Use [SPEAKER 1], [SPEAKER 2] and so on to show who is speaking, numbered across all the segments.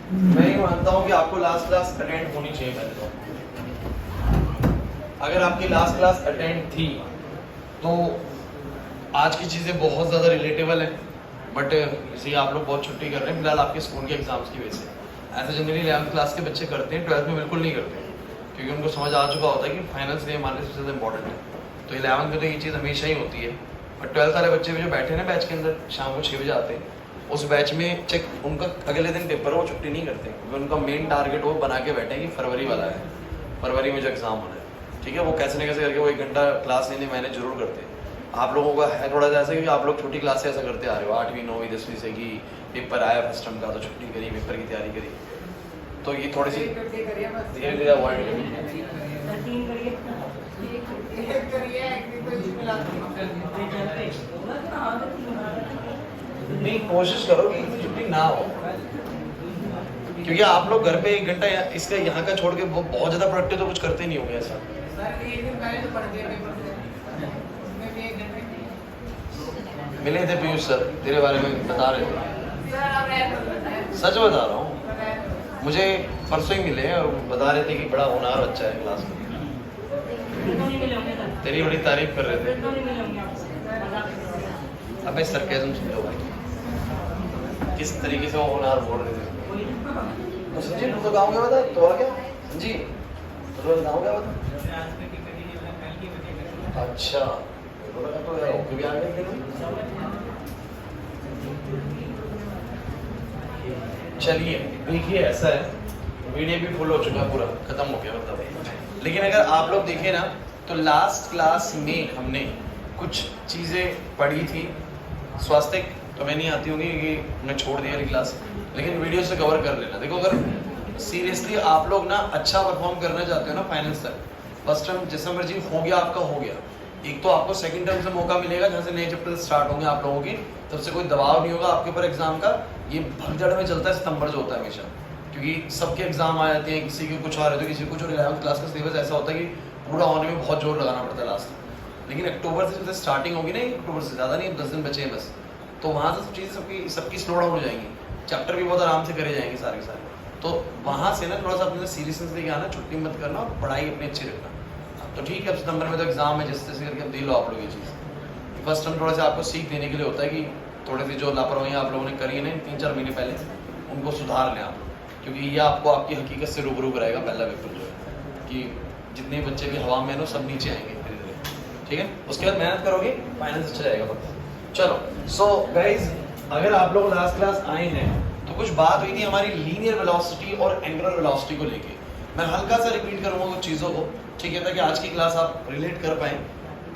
[SPEAKER 1] मैं ये मानता हूँ कि आपको लास्ट क्लास अटेंड होनी चाहिए पहले तो। अगर आपकी लास्ट क्लास अटेंड थी तो आज की चीज़ें बहुत ज़्यादा रिलेटेबल है, बट इसी आप लोग बहुत छुट्टी कर रहे हैं फिलहाल आपके स्कूल के एग्जाम्स की वजह से। ऐसे जनरली 11th क्लास के बच्चे करते हैं, 12th में बिल्कुल नहीं करते क्योंकि उनको समझ आ चुका होता है कि फाइनल्स डे हमारे सबसे ज़्यादा इंपॉर्टेंट है। तो 11th में तो ये चीज़ हमेशा ही होती है, और 12th वाले बच्चे भी जो बैठे हैं ना बैच के अंदर, शाम को 6 बजे आते हैं, उस बैच में चेक उनका अगले दिन पेपर वो छुट्टी नहीं करते क्योंकि उनका मेन टारगेट वो बना के बैठे हैं कि फरवरी वाला है, फरवरी में जो एग्ज़ाम होना है, ठीक है। वो कैसे न कैसे करके वो 1 घंटा क्लास लेने मैंने जरूर करते हैं। आप लोगों का है थोड़ा सा ऐसा क्योंकि आप लोग छोटी क्लास से ऐसा करते आ रहे हो, 8वीं 9वीं 10वीं से कि पेपर आया फर्स्ट टर्म का तो छुट्टी करी, पेपर की तैयारी करी, तो ये थोड़ी सी धीरे धीरे अवॉइड नहीं, कोशिश करो कि छुट्टी ना हो क्योंकि आप लोग घर पे 1 घंटा इसका यहाँ का छोड़ के बहुत ज़्यादा प्रोडक्टिव तो कुछ करते नहीं होंगे ऐसा। मिले थे पीयूष सर, तेरे बारे में बता रहे थे, सच बता रहा हूँ, मुझे परसों ही मिले और बता रहे थे कि बड़ा होनहार बच्चा है क्लास में, तेरी बड़ी तारीफ कर रहे थे। अबे सरकेज़म समझो भाई, किस तरीके से वो होनहार बोल रहे थे। तो संजीव तो गाँव गया बता, तो क्या संजीव तो गाँव गया बता। अच्छा तो भी आ गए। चलिए देखिए, ऐसा है वीडियो भी फुल हो चुका है, पूरा खत्म हो गया मतलब। लेकिन अगर आप लोग देखें ना तो लास्ट क्लास में हमने कुछ चीज़ें पढ़ी थी, स्वास्थ्य तो मैं नहीं आती होंगी क्योंकि हमने छोड़ दिया वाली क्लास, लेकिन वीडियो से कवर कर लेना। देखो अगर सीरियसली आप लोग ना अच्छा परफॉर्म करना चाहते हो ना फाइनल्स तक, फर्स्ट टर्म जैसा मर्जी हो गया आपका हो गया, एक तो आपको सेकंड टर्म से मौका मिलेगा जहाँ से नए चैप्टर स्टार्ट होंगे आप लोगों की, तब से कोई दबाव नहीं होगा आपके ऊपर एग्जाम का। ये भगदड़ में चलता है सितंबर जो होता है हमेशा, क्योंकि सबके एग्जाम आ जाते हैं, किसी के कुछ आ रहे थे किसी कुछ, और 11th क्लास का सिलेबस ऐसा होता है कि पूरा होने में बहुत जोर लगाना पड़ता है लास्ट। लेकिन अक्टूबर से जैसे स्टार्टिंग होगी ना, अक्टूबर से ज़्यादा नहीं, 10 दिन बचे हैं बस, तो वहाँ से सब चीज़ें सबकी स्लो डाउन हो जाएंगी, चैप्टर भी बहुत आराम से करे जाएंगे सारे सारे। तो वहाँ से ना थोड़ा सा अपने सीरियसनेस लेके आना, छुट्टी मत करना और पढ़ाई अपनी अच्छी रखना। तो ठीक है, अब सितंबर में तो एग्जाम है, जिस तैसे करके अब दे लो आप लोग ये चीज़। फर्स्ट टाइम थोड़ा सा आपको सीख देने के लिए होता है कि थोड़ी सी जो लापरवाही आप लोगों ने करी है ना 3-4 महीने पहले, उनको सुधार लें आप, क्योंकि ये आपको आपकी हकीकत से रूबरू कराएगा पहला पेपर जो है, कि जितने बच्चे भी हवा में नो सब नीचे आएंगे धीरे धीरे, ठीक है। उसके बाद मेहनत करोगे फाइनेंस अच्छा जाएगा पक्का। चलो सो गाइज, अगर आप लोग लास्ट क्लास आए हैं तो कुछ बात हुई थी हमारी लीनियर वेलोसिटी और एंगुलर वेलोसिटी को लेके। मैं हल्का सा रिपीट करूँगा कुछ चीज़ों को, ठीक है, ताकि आज की क्लास आप रिलेट कर पाएँ।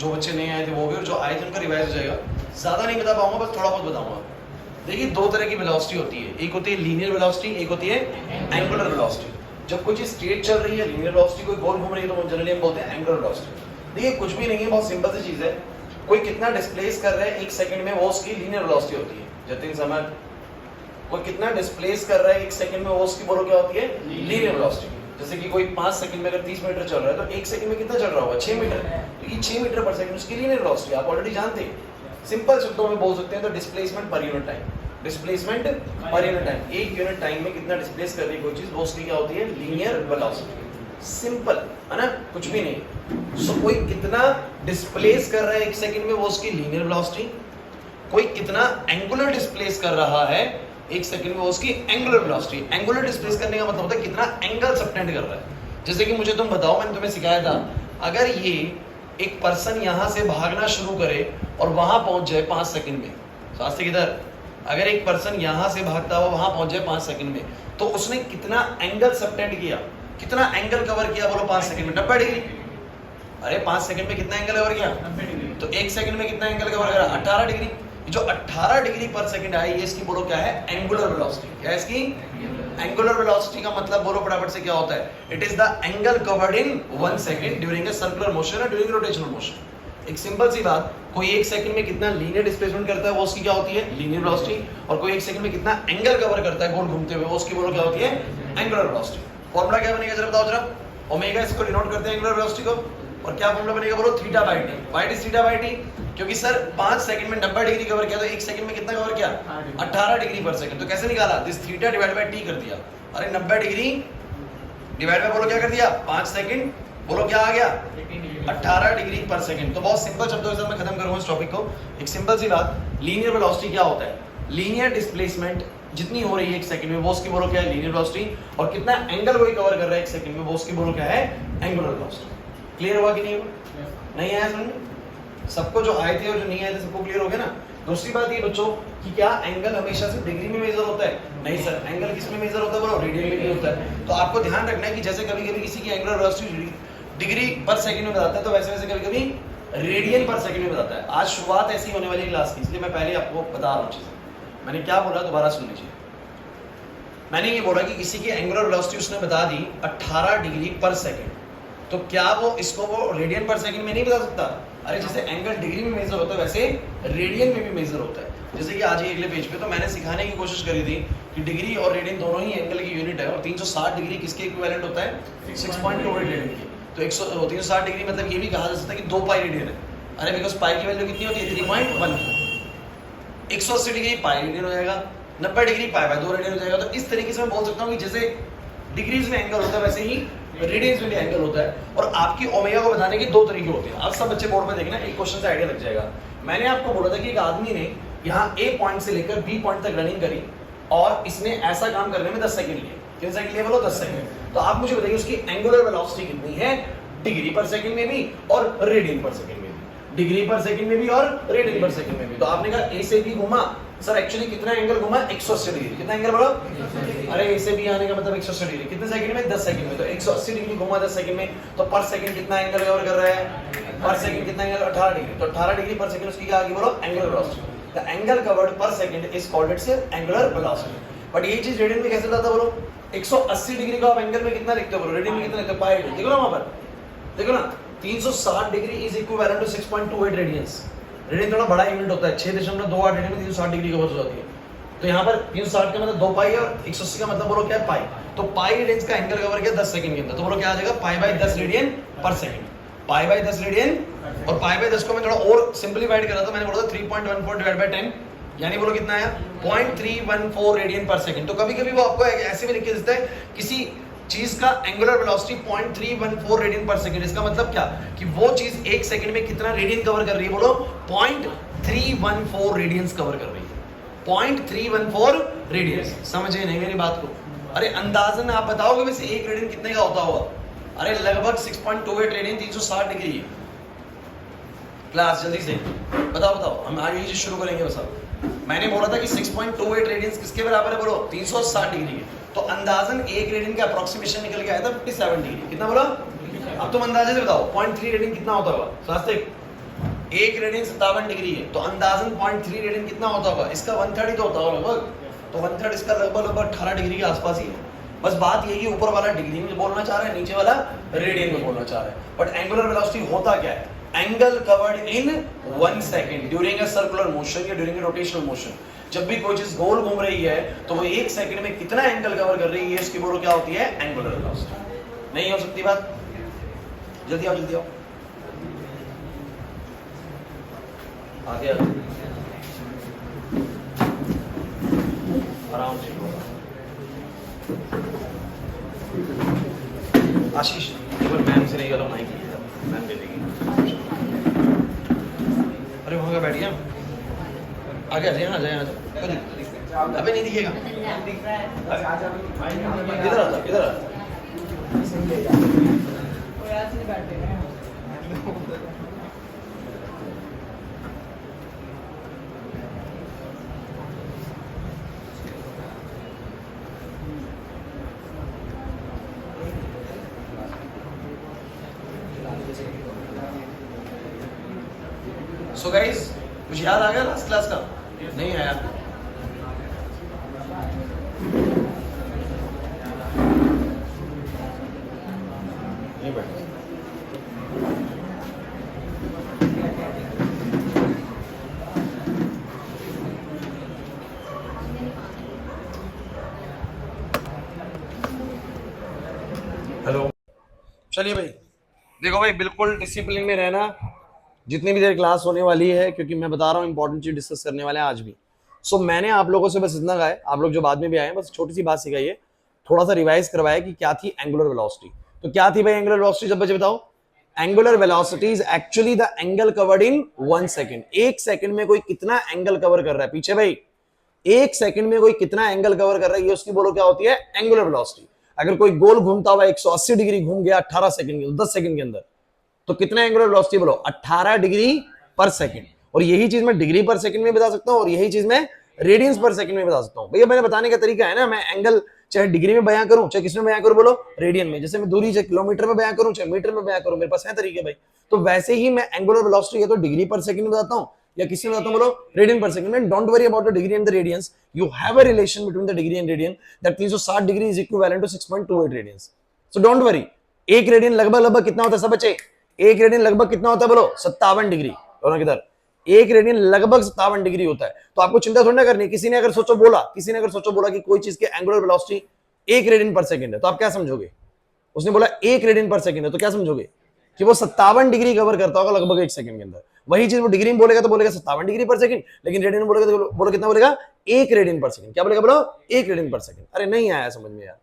[SPEAKER 1] जो बच्चे नहीं आए थे वो भी, और जो आए थे उनका रिवाइज हो जाएगा। ज़्यादा नहीं बता पाऊंगा, बस थोड़ा बहुत बताऊंगा। देखिए, 2 तरह की वेलोसिटी होती है, एक होती है लीनियर वेलोसिटी, एक होती है एंगुलर वेलोसिटी। जब कोई चीज़ स्ट्रेट चल रही है लीनियर वेलोसिटी, कोई गोल घूम रही है तो जनरली हम बोलते हैं एंगुलर वेलोसिटी। देखिए कुछ भी नहीं है, बहुत सिंपल सी चीज़ है, कोई कितना डिस्प्लेस कर रहा है 1 सेकंड में, वो उसकी लीनियर वेलोसिटी होती है। जतिन समझ, कोई कितना डिस्प्लेस कर रहा है 1 सेकंड में, वो उसकी बोलो क्या होती है, लीनियर वेलोसिटी। जैसे कि कोई 5 सेकंड में अगर 30 मीटर चल रहा है तो 1 सेकंड में कितना चल रहा होगा, 6 मीटर, तो ये 6 मीटर पर सेकंड उसकी लीनियर वेलोसिटी आप ऑलरेडी जानते हैं। सिंपल शब्दों में बोल सकते हैं तो displacement per unit time, displacement per unit time, 1 unit time में कितना डिस्प्लेस कर रही है कोई चीज, वो उसकी क्या होती है, लीनियर वेलोसिटी। सिंपल है ना, कुछ भी नहीं। सो कोई कितना डिस्प्लेस कर रहा है 1 सेकंड में, वो उसकी लीनियर वेलोसिटी। कोई कितना एंगुलर डिस्प्लेस कर रहा है 1 सेकंड में, उसकी एंगुलर वेलोसिटी। एंगुलर डिस्प्लेस करने का मतलब होता है कितना एंगल सबटेंड कर रहा है। जैसे कि मुझे तुम बताओ, मैंने तुम्हें सिखाया था, अगर ये एक पर्सन यहाँ से भागना शुरू करे और वहां पहुंच जाए 5 सेकंड में, स्वास्थ्य किधर, अगर एक पर्सन यहाँ से भागता हुआ वहां पहुंच जाए 5 सेकंड में, तो उसने कितना एंगल सबटेंड किया, कितना एंगल कवर किया, बोलो 5 सेकंड में, 90 डिग्री। अरे 5 सेकंड में कितना एंगल कवर किया, 90 डिग्री। तो 1 सेकंड में कितना एंगल कवर करा, 18 डिग्री। जो 18 डिग्री पर सेकंड आई, ये इसकी बोलो क्या है, एंगुलर वेलोसिटी। क्या है इसकी, एंगुलर वेलोसिटी का मतलब बोलो फटाफट से क्या होता है, it is the angle covered in 1 second during a circular motion और ड्यूरिंग रोटेशनल मोशन। एक सिंपल सी बात, कोई 1 सेकंड में कितना लीनियर डिस्प्लेसमेंट करता है, वो उसकी क्या होती है, लीनियर वेलोसिटी। और कोई 1 सेकंड में कितना एंगल कवर करता है गोल घूमते हुए, वो उसकी बोलो क्या होती है, एंगुलर वेलोसिटी। फॉर्मूला क्या बनेगा जरा बताओ जरा, ओमेगा इसको डिनोट करते हैं एंगुलर वेलोसिटी को, और क्या फॉर्मूला बनेगा बोलो, theta by T. Why is theta by T, क्योंकि सर 5 सेकंड में 90 डिग्री कवर किया तो 1 सेकंड में कितना कवर किया 18 डिग्री पर सेकंड। तो कैसे निकाला, this theta divide by T कर दिया। अरे 90 डिग्री डिवाइड बाय बोलो क्या कर दिया 5 सेकंड, बोलो क्या आ गया 18 डिग्री पर सेकंड। तो बहुत सिंपल शब्दों के साथ मैं खत्म करूंगा इस टॉपिक को। एक सिंपल सी बात, लीनियर वेलोसिटी क्या होता है, लीनियर डिस्प्लेसमेंट जितनी हो रही है 1 सेकंड में वो उसकी बोलो क्या है लीनियर वेलोसिटी, और कितना एंगल वही कवर कर रहा है 1 सेकंड में वो उसकी बोलो क्या है एंगुलर वेलोसिटी। क्लियर हुआ कि नहीं हुआ? नहीं आया समझ? सबको जो आए थे और जो नहीं आए थे सबको क्लियर हो गया ना। दूसरी बात ये बच्चों कि क्या एंगल हमेशा सिर्फ डिग्री में मेजर होता है? नहीं सर, एंगल किस में मेजर होता है बोलो, रेडियन में भी होता है। तो आपको ध्यान रखना है कि जैसे कभी कभी किसी की एंगुलर वेलोसिटी डिग्री पर सेकंड में बताता है तो वैसे वैसे कभी कभी रेडियन पर सेकंड में बताता है। आज शुरुआत ऐसी होने वाली क्लास की, इसलिए मैं पहले आपको बता रहा हूँ चीजें। मैंने क्या बोला दोबारा सुन लीजिए। मैंने ये बोला कि किसी की एंगुलर वेलोसिटी उसने बता दी 18 डिग्री पर सेकंड, तो क्या वो इसको वो रेडियन पर सेकंड में नहीं बता सकता? अरे जैसे एंगल डिग्री में मेजर होता है वैसे रेडियन में भी मेजर होता है। जैसे कि आज ये अगले पेज पे तो मैंने सिखाने की कोशिश करी थी कि डिग्री और रेडियन दोनों ही एंगल की यूनिट है, और 360 डिग्री किसके इक्विवेलेंट होता है 6.28 रेडियन की। तो 360 डिग्री मतलब ये भी कहा जा सकता है कि 2 पाई रेडियन है। अरे बिकॉज पाई की वैल्यू कितनी होती है 3.14। 180 डिग्री पाई रेडियन हो जाएगा, 90 डिग्री पाई बाय 2 रेडियन हो जाएगा। तो इस तरीके से मैं बोल सकता हूँ कि जैसे डिग्रीज में एंगल होता है वैसे ही रेडियंस में भी एंगल होता है। और आपकी ओमेगा को बताने के 2 तरीके होते हैं। आप सब बच्चे बोर्ड में देखना, एक क्वेश्चन से आइडिया लग जाएगा। मैंने आपको बोला था कि एक आदमी ने यहाँ ए पॉइंट से लेकर बी पॉइंट तक रनिंग करी और इसने ऐसा काम करने में 10 सेकंड लिए। कितने सेकंड लिए बोलो 10 सेकंड। तो आप मुझे बताइए उसकी एंगुलर वेलोसिटी कितनी है डिग्री पर सेकंड में भी और रेडियन पर सेकंड में भी, डिग्री पर सेकंड में भी और रेडियन पर सेकंड में भी। तो आपने कहा ए से बी घुमा, सर एक्चुअली कितना एंगल घुमा 180 डिग्री। कितना एंगल बोलो? अरे ए से बी आने का मतलब 180 डिग्री। कितने सेकंड में 10 सेकंड में। तो 180 डिग्री घुमा 10 सेकंड में, तो पर सेकंड कितना एंगल कवर कर रहा है पर सेकंड कितना एंगल 18 डिग्री। तो 18 डिग्री पर सेकंड उसकी क्या आ गई बोलो angular velocity. The angle covered per second is called its angular velocity. But ये चीज रेडियन में कैसे लाता बोलो? 180 डिग्री को आप एंगल में कितना लिखते हो बोलो, रेडियन में कितना लिखते हो पाई। देखो ना वहां पर, देखो ना 360 degree is equivalent to 6.28 radians. Radian थोड़ा बड़ा यूनिट होता है, 6.28 रेडियन में 360 डिग्री कवर हो जाती है। तो यहाँ पर 360 का मतलब 2 पाई है और 180 का मतलब बोलो क्या है पाई। तो पाई रेडियंस का एंगल कवर किया 10 सेकंड के अंदर, तो बोलो क्या आ जाएगा पाई बाय 10 रेडियन पर सेकंड। पाई बाय 10 रेडियन, और पाई बाय 10 को मैं थोड़ा और सिंपलीफाइड कर रहा था, मैंने बोला था 3.14 डिवाइड बाय 10, यानी बोलो कितना आया 0.314 रेडियन पर सेकंड। तो कभी कभी वो आपको ऐसे भी लिख के देता है किसी चीज का एंगुलर वेलोसिटी 0.314 रेडियन पर सेकंड। इसका मतलब क्या कि वो चीज 1 सेकंड में कितना रेडियन कवर कर रही है बोलो 0.314 रेडियंस कवर कर रही है। 0.314 रेडियंस। समझे नहीं मेरी बात को? अरे अंदाजन आप बताओगे वैसे 1 रेडियन कितने का होता होगा? अरे लगभग 6.28 रेडियन 360 डिग्री। क्लास जल्दी से बताओ बताओ, हम आगे चीज शुरू करेंगे। बस मैंने बोला था कि 6.28 रेडियंस किसके बराबर है बोलो 360 डिग्री के। तो अंदाजन 1 रेडियन का अप्रोक्सीमेशन निकल के आया था 57 डिग्री। कितना बोला? अब तुम अंदाजे से बताओ 0.3 रेडियन कितना होता होगा? स्वास्तिक 1 रेडियन 57 डिग्री है, तो अंदाजन 0.3 रेडियन कितना होता होगा? इसका 1/3 तो होता होगा लगभग, तो 1/3 इसका लगभग 18 डिग्री के आसपास ही है। बस बात यही है ऊपर वाला डिग्री में बोलना चाह रहा है, नीचे वाला रेडियन में बोलना चाह रहा है। बट एंगुलर वेलोसिटी होता क्या है? Angle covered in 1 second during a circular motion या ड्यूरिंग अ रोटेशनल मोशन। जब भी कोई चीज गोल घूम रही है तो वो 1 सेकंड में कितना एंगल कवर कर रही है इसकी बोलो क्या होती है एंगुलर वेलोसिटी। नहीं हो सकती बात? जल्दी आओ जल्दी आओ, आगे आओ आराम से। आशीष एक बार मैम से नहीं करो, माइक मैम दे देगी। अरे वहां का बैठ गया, आगे आ जाए आ जाए आ जाए। अबे नहीं दिखेगा, इधर आ जा इधर आ। सो गाइस कुछ याद आ गया लास्ट क्लास का? नहीं आया? नहीं बैठा। हेलो, चलिए भाई देखो भाई बिल्कुल डिसिप्लिन में रहना,
[SPEAKER 2] जितनी भी देर क्लास होने वाली है, क्योंकि मैं बता रहा हूँ इंपॉर्टेंट चीज डिस्कस करने वाले हैं आज भी। सो मैंने आप लोगों से बस इतना कहा है, आप लोग जो बाद में भी आए हैं बस छोटी सी बात सिखाई है, थोड़ा सा रिवाइज करवाया कि क्या थी एंगुलर वेलोसिटी। तो क्या थी भाई एंगुलर वेलोसिटी, जब बच्चे बताओ। Angular velocity is actually the angle covered in 1 second. एक सेकंड में कोई कितना एंगल कवर कर रहा है, पीछे भाई एक सेकंड में कोई कितना एंगल कवर कर रहा है, ये उसकी बोलो क्या होती है, एंगुलर वेलोसिटी। अगर कोई गोल घूमता हुआ 180 डिग्री घूम गया 18 सेकंड के 10 सेकंड के अंदर, तो कितना एंगुलर वेलोसिटी बोलो, 18 डिग्री पर सेकंड। और यही चीज मैं डिग्री पर सेकंड में बता सकता हूं और यही चीज मैं रेडियंस पर सेकंड में बता सकता हूं। भैया मैंने बताने का तरीका है ना, मैं एंगल चाहे डिग्री में बयां करूं चाहे किसमें बयां करूं, बोलो रेडियन में। जैसे मैं दूरी चाहे किलोमीटर में बयां करूं चाहे मीटर में बयां करूं, मेरे पास है तरीके भाई। तो वैसे ही मैं एंगुलर वेलोसिटी या तो डिग्री पर सेकंड में बताता हूं या किसी में बताता हूं, बोलो रेडियन पर सेकंड में। Don't worry about the degree and the radians, you have a relation between the degree and radian, that means 60 degree is equivalent to 6.28 radians. So don't worry. एक रेडियन लगभग कितना होता है सब बच्चे, एक रेडियन लगभग कितना होता है बोलो, 57 डिग्री। दोनों किधर, एक रेडियन लगभग 57 डिग्री होता है। तो आपको चिंता थोड़ी ना करनी। किसी ने अगर सोचो बोला कि कोई चीज के एंगुलर वेलोसिटी 1 रेडियन पर सेकंड है, तो आप क्या समझोगे, उसने बोला 1 रेडियन पर सेकंड है, तो क्या समझोगे कि वो 57 डिग्री कवर करता होगा लगभग 1 सेकंड के अंदर। वही चीज वो डिग्री में बोलेगा तो बोलेगा 57 डिग्री पर सेकंड, लेकिन रेडियन में बोलेगा तो बोलो कितना बोलेगा, 1 रेडियन पर सेकंड। क्या बोलेगा बोलो, 1 रेडियन पर सेकंड। अरे नहीं आया समझ में यार,